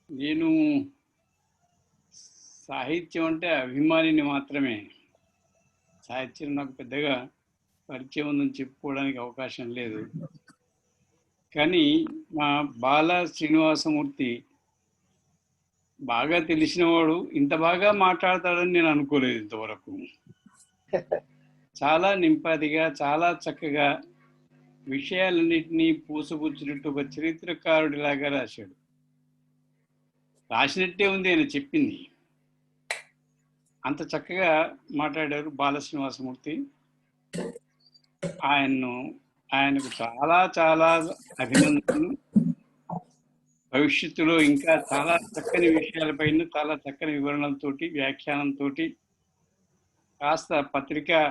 నేను సాహిత్యం అంటే అభిమానిని మాత్రమే. సాహిత్యం నాకు పెద్దగా పరిచయం ఉందని చెప్పుకోవడానికి అవకాశం లేదు. కానీ మా బాల శ్రీనివాసమూర్తి బాగా తెలిసినవాడు ఇంత బాగా మాట్లాడతాడని నేను అనుకోలేదు ఇంతవరకు. చాలా నింపాదిగా, చాలా చక్కగా విషయాలన్నింటినీ పూసగుచ్చినట్టు ఒక చరిత్రకారుడిలాగా రాశాడు. రాసినట్టే ఉంది ఆయన చెప్పింది. అంత చక్కగా మాట్లాడారు బాల శ్రీనివాసమూర్తి. ఆయనకు చాలా చాలా అభినందనలు. భవిష్యత్తులో ఇంకా చాలా చక్కని విషయాలపైన చాలా చక్కని వివరణలతోటి, వ్యాఖ్యానంతో, కాస్త పత్రికా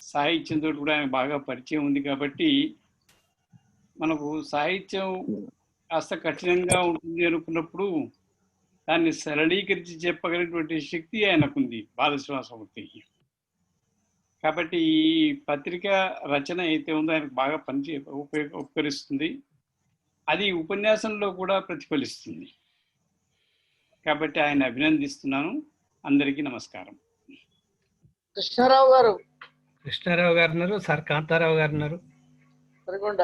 సాహిత్యంతో కూడా ఆయన బాగా పరిచయం ఉంది. కాబట్టి మనకు సాహిత్యం కాస్త కఠినంగా ఉంటుంది అనుకున్నప్పుడు దాన్ని సరళీకరించి చెప్పగలిగినటువంటి శక్తి ఆయనకుంది బాలశ్రీనివాసమూర్తికి. కాబట్టి ఈ పత్రికా రచన అయితే ఉందో ఆయనకు బాగా ఉపకరిస్తుంది. అది ఉపన్యాసంలో కూడా ప్రతిఫలిస్తుంది. కాబట్టి ఆయన అభినందిస్తున్నాను. అందరికీ నమస్కారం. కృష్ణారావు గారు ఉన్నారు, సార్ కాంతారావు గారు ఉన్నారు, సరికొండ.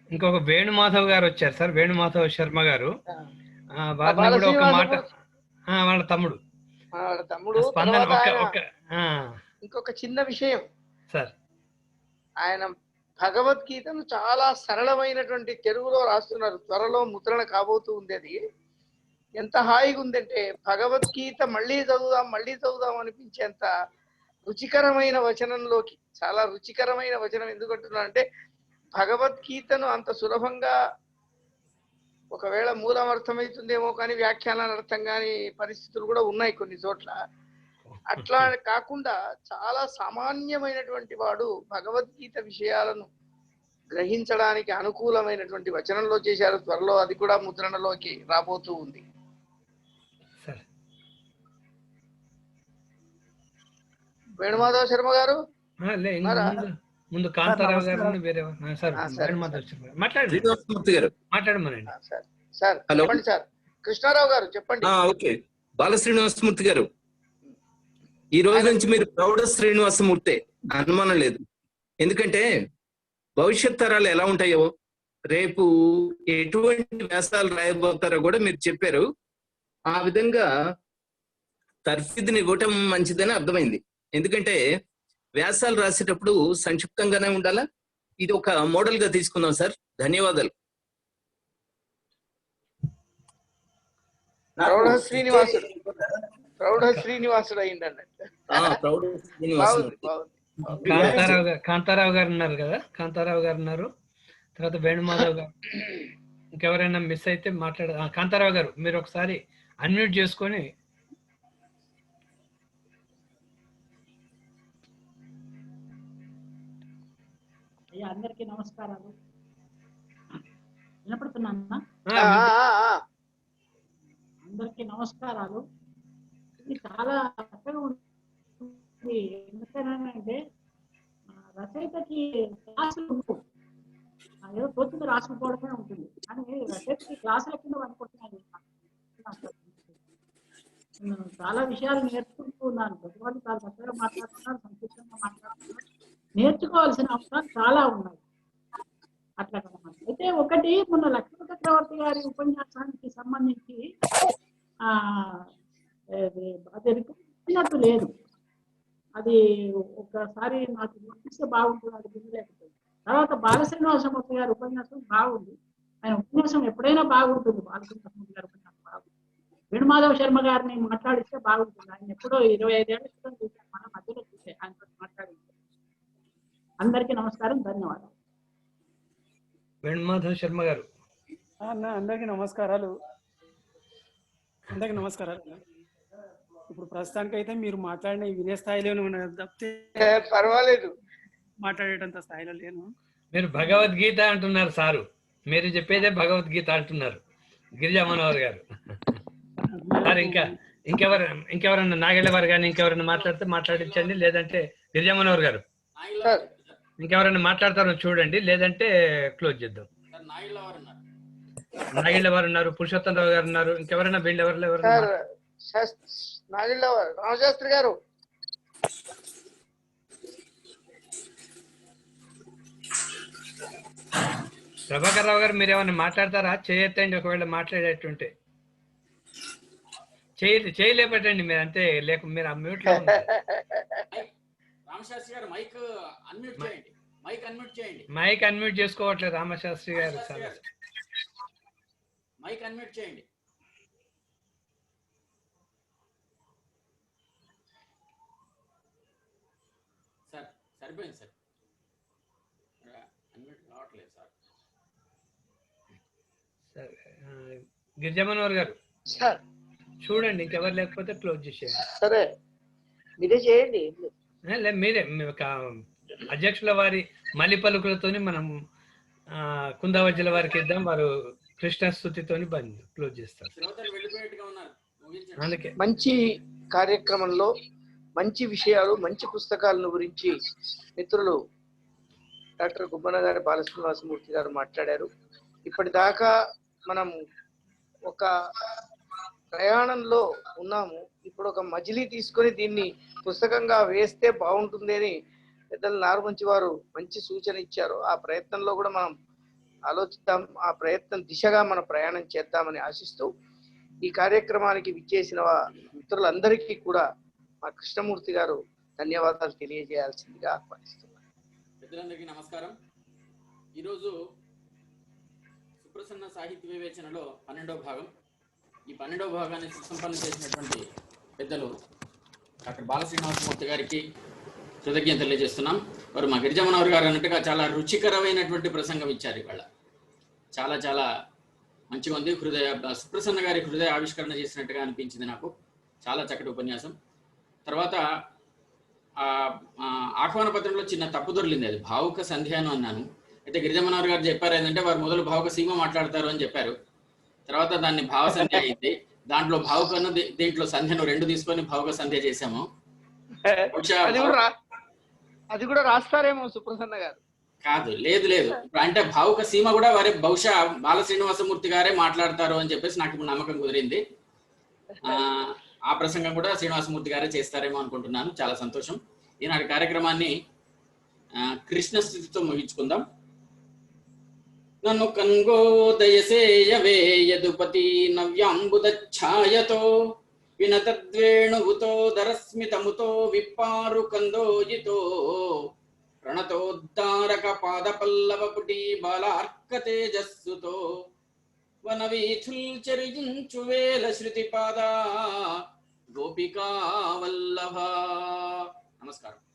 ఇంకొక వేణుమాధవ్ గారు వచ్చారు సార్, వేణుమాధవ్ శర్మ గారు. వారిని కూడా ఒక మాట, వాళ్ళ తమ్ముడు స్పందన. ఇంకొక చిన్న విషయం సార్, ఆయన భగవద్గీతను చాలా సరళమైనటువంటి తెలుగులో రాస్తున్నారు. త్వరలో ముద్రణ కాబోతూ ఉంది. అది ఎంత హాయిగా ఉందంటే భగవద్గీత మళ్ళీ చదువుదాం అనిపించేంత రుచికరమైన వచనంలోకి, చాలా రుచికరమైన వచనం. ఎందుకంటున్నా అంటే భగవద్గీతను అంత సులభంగా, ఒకవేళ మూలం అర్థమవుతుందేమో కానీ వ్యాఖ్యానాలు అర్థం కాని పరిస్థితులు కూడా ఉన్నాయి కొన్ని చోట్ల. అట్లా కాకుండా చాలా సామాన్యమైనటువంటి వాడు భగవద్గీత విషయాలను గ్రహించడానికి అనుకూలమైనటువంటి వచనంలో చేశారు. త్వరలో అది కూడా ముద్రణలోకి రాబోతూ ఉంది. వేణుమాధవ శర్మ గారు ముందు కాంతారావు గారు మాట్లాడమనండి. సార్ చెప్పండి సార్. కృష్ణారావు గారు చెప్పండి. ఓకే, బాల శ్రీనివాసమూర్తి గారు, ఈ రోజు నుంచి మీరు ప్రౌఢ శ్రీనివాసమూర్తే, అనుమానం లేదు. ఎందుకంటే భవిష్యత్ తరాలు ఎలా ఉంటాయో, రేపు ఎటువంటి వ్యాసాలు రాయబోతారో కూడా మీరు చెప్పారు. ఆ విధంగా తర్ఫీదుని ఇవ్వటం మంచిదని అర్థమైంది. ఎందుకంటే వ్యాసాలు రాసేటప్పుడు సంక్షిప్తంగానే ఉండాలా. ఇది ఒక మోడల్ గా తీసుకుందాం సార్. ధన్యవాదాలు. ప్రౌఢ శ్రీనివాసుడు అయింది అన్నట్టు. ప్రౌఢ బాగుంది శ్రీనివాసమూర్తి. బాగుంది. కాంతారావు గారు ఉన్నారు కదా, కాంతారావు గారు ఉన్నారు, తర్వాత వేణుమాధవ్ గారు, ఇంకెవరైనా మిస్ అయితే కాంతారావు గారు మీరు ఒకసారి అన్మ్యూట్ చేసుకొని. అయ్యా అందరికీ నమస్కారాలు. వినపడుతున్నా? అందరికీ నమస్కారాలు. ఇది చాలా చక్కగా ఉంది. ఎందుకంటే రచయితకి క్లాసులు ఉండవు, ఏదో తోచింది రాసుకుపోవడమే ఉంటుంది. కానీ రచయితకి క్లాసుల కింద అనుకుంటున్నాను. చాలా విషయాలు నేర్చుకుంటూ ఉన్నాను. ప్రతివాళ్ళు చాలా చక్కగా మాట్లాడుతున్నారు, సంతోషంగా మాట్లాడుతున్నారు. నేర్చుకోవాల్సిన అంశాలు చాలా ఉన్నాయి అట్లా కనమాట. అయితే ఒకటి మొన్న లక్ష్మీ చక్రవర్తి గారి ఉపన్యాసానికి సంబంధించి అది రికార్డు లేదు. అది ఒకసారి నాకు గుర్తిస్తే బాగుంటుంది, అది వినలేకపోయింది. తర్వాత బాలశ్రీనివాసమూర్తి గారి ఉపన్యాసం బాగుంది. ఆయన ఉపన్యాసం ఎప్పుడైనా బాగుంటుంది. బాలశ్రీనివాసమూర్తి గారి ఉపన్యాసం బాగుంది. వేణుమాధవ శర్మ గారిని మాట్లాడిస్తే బాగుంటుంది. ఆయన ఎప్పుడో 25 ఏళ్ల క్రితం చూశాను, మన మధ్యలో చూసే ఆయనతో మాట్లాడిస్తే. అందరికీ నమస్కారం, ధన్యవాదాలు. వేణుమాధవ్ శర్మ గారు. అందరికీ నమస్కారాలు. ఇప్పుడు ప్రస్తుతానికి అయితే మీరు మాట్లాడిన వినే స్థాయిలోనే ఉన్నారు తప్పితే పర్వాలేదు, మాట్లాడేటంత స్థాయిలో లేను. మీరు భగవద్గీత అంటున్నారు సారు, మీరు చెప్పేదే భగవద్గీత అంటున్నారు గిరిజా మనోహర్ గారు. సార్ ఇంకెవరన్నా నాగేళ్ళ వారు కానీ ఇంకెవరైనా మాట్లాడితే మాట్లాడించండి, లేదంటే గిరిజా మనోహర్ గారు ఇంకెవరైనా మాట్లాడతారో చూడండి, లేదంటే క్లోజ్ చేద్దాం. నాగేళ్ళ వారు ఉన్నారు, పురుషోత్తం రావు గారు ఉన్నారు, ఇంకెవరైనా వీళ్ళు ఎవరు రామశాస్త్రి గారు. ప్రభాకర్ రావు గారు మీరు ఏమైనా మాట్లాడతారా? చేయొద్దండి, ఒకవేళ మాట్లాడేటుంటే చేయలేపటండి మీరు, అంతే. లేక మీరు ఆ మ్యూట్ లో రామశాస్త్రి గారు మైక్ అన్మ్యూట్ చేయండి. మైక్ అన్మ్యూట్ చేసుకోవట్లేదు రామశాస్త్రి గారు. మైక్ అన్మ్యూట్ చేయండి. సార్ సరిపోయింది సార్, అన్మ్యూట్ కావట్లేదు సార్. గిరిజా మనోహర్ గారు చూడండి, ఇంకెవరు లేకపోతే క్లోజ్ చేసేయండి. సరే మీరే చేయండి. మీరే అధ్యక్షుల వారి మలి పలుకులతోని మనం కుందావజ్జల వారికి ఇద్దాం, వారు కృష్ణస్తుతితోని క్లోజ్ చేస్తారు. అందుకే మంచి కార్యక్రమంలో మంచి విషయాలు, మంచి పుస్తకాలను గురించి మిత్రులు డాక్టర్ గుబ్బన గారి బాలశ్రీనివాసమూర్తి గారు మాట్లాడారు. ఇప్పటిదాకా మనం ఒక ప్రయాణంలో ఉన్నాము. ఇప్పుడు ఒక మజిలీ తీసుకొని దీన్ని పుస్తకంగా వేస్తే బాగుంటుంది అని పెద్దలు నారుమంచి వారు మంచి సూచన ఇచ్చారు. ఆ ప్రయత్నంలో కూడా మనం ఆలోచిద్దాం, ఆ ప్రయత్నం దిశగా మన ప్రయాణం చేద్దామని ఆశిస్తూ ఈ కార్యక్రమానికి విచ్చేసిన మిత్రులందరికీ కూడా మా కృష్ణమూర్తి గారు ధన్యవాదాలు తెలియజేయాల్సిందిగా ఆహ్వానిస్తున్నారు. పెద్దలందరికీ నమస్కారం. ఈరోజు సుప్రసన్న సాహిత్య వివేచనలో 12వ భాగం. ఈ 12వ భాగాన్ని సుసంపన్నం చేసినటువంటి పెద్దలు డాక్టర్ బాలశ్రీనివాసమూర్తి గారికి కృతజ్ఞతలు తెలియజేస్తున్నాం. వారు మా గిరిజా మనోహర్ గారు అన్నట్టుగా చాలా రుచికరమైనటువంటి ప్రసంగం ఇచ్చారు. ఇవాళ చాలా చాలా మంచిగా ఉంది. సుప్రసన్న గారి హృదయ ఆవిష్కరణ చేసినట్టుగా అనిపించింది నాకు. చాలా చక్కటి ఉపన్యాసం. తర్వాత ఆహ్వాన పత్రంలో చిన్న తప్పు దొరికింది, అది భావుక సంధ్యాను అన్నాను. అయితే గిరిజా మనోహర్ గారు చెప్పారు ఏంటంటే వారు మొదలు భావుక సీమ మాట్లాడతారు అని చెప్పారు. తర్వాత దాన్ని భావ సంధ్య అయింది. దాంట్లో భావుకను దీంట్లో సంధ్యను 2 తీసుకొని భావుక సంధ్య చేశాము. అది కూడా రాస్తారేమో సుప్రసన్న గారు. కాదు, లేదు లేదు, అంటే భావుక సీమ కూడా వారి బహుశా బాలశ్రీనివాసమూర్తి గారే మాట్లాడతారు అని చెప్పేసి నాకు ఇప్పుడు నమ్మకం కుదిరింది. ఆ ప్రసంగం కూడా శ్రీనివాసమూర్తి గారే చేస్తారేమో అనుకుంటున్నాను. చాలా సంతోషం. ఈనాటి కార్యక్రమాన్ని కృష్ణస్థితితో ముగించుకుందాం. నన్ను కంగోదయసేయవే యదుపతి నవ్యాంబుదఛాయతో వినతద్వేణువుతో దరస్మితముతో విప్పారు కందోజితో ప్రణతోద్దారక పాదపల్లవపుటి బాలార్క గోపికా వల్లభ. నమస్కారం.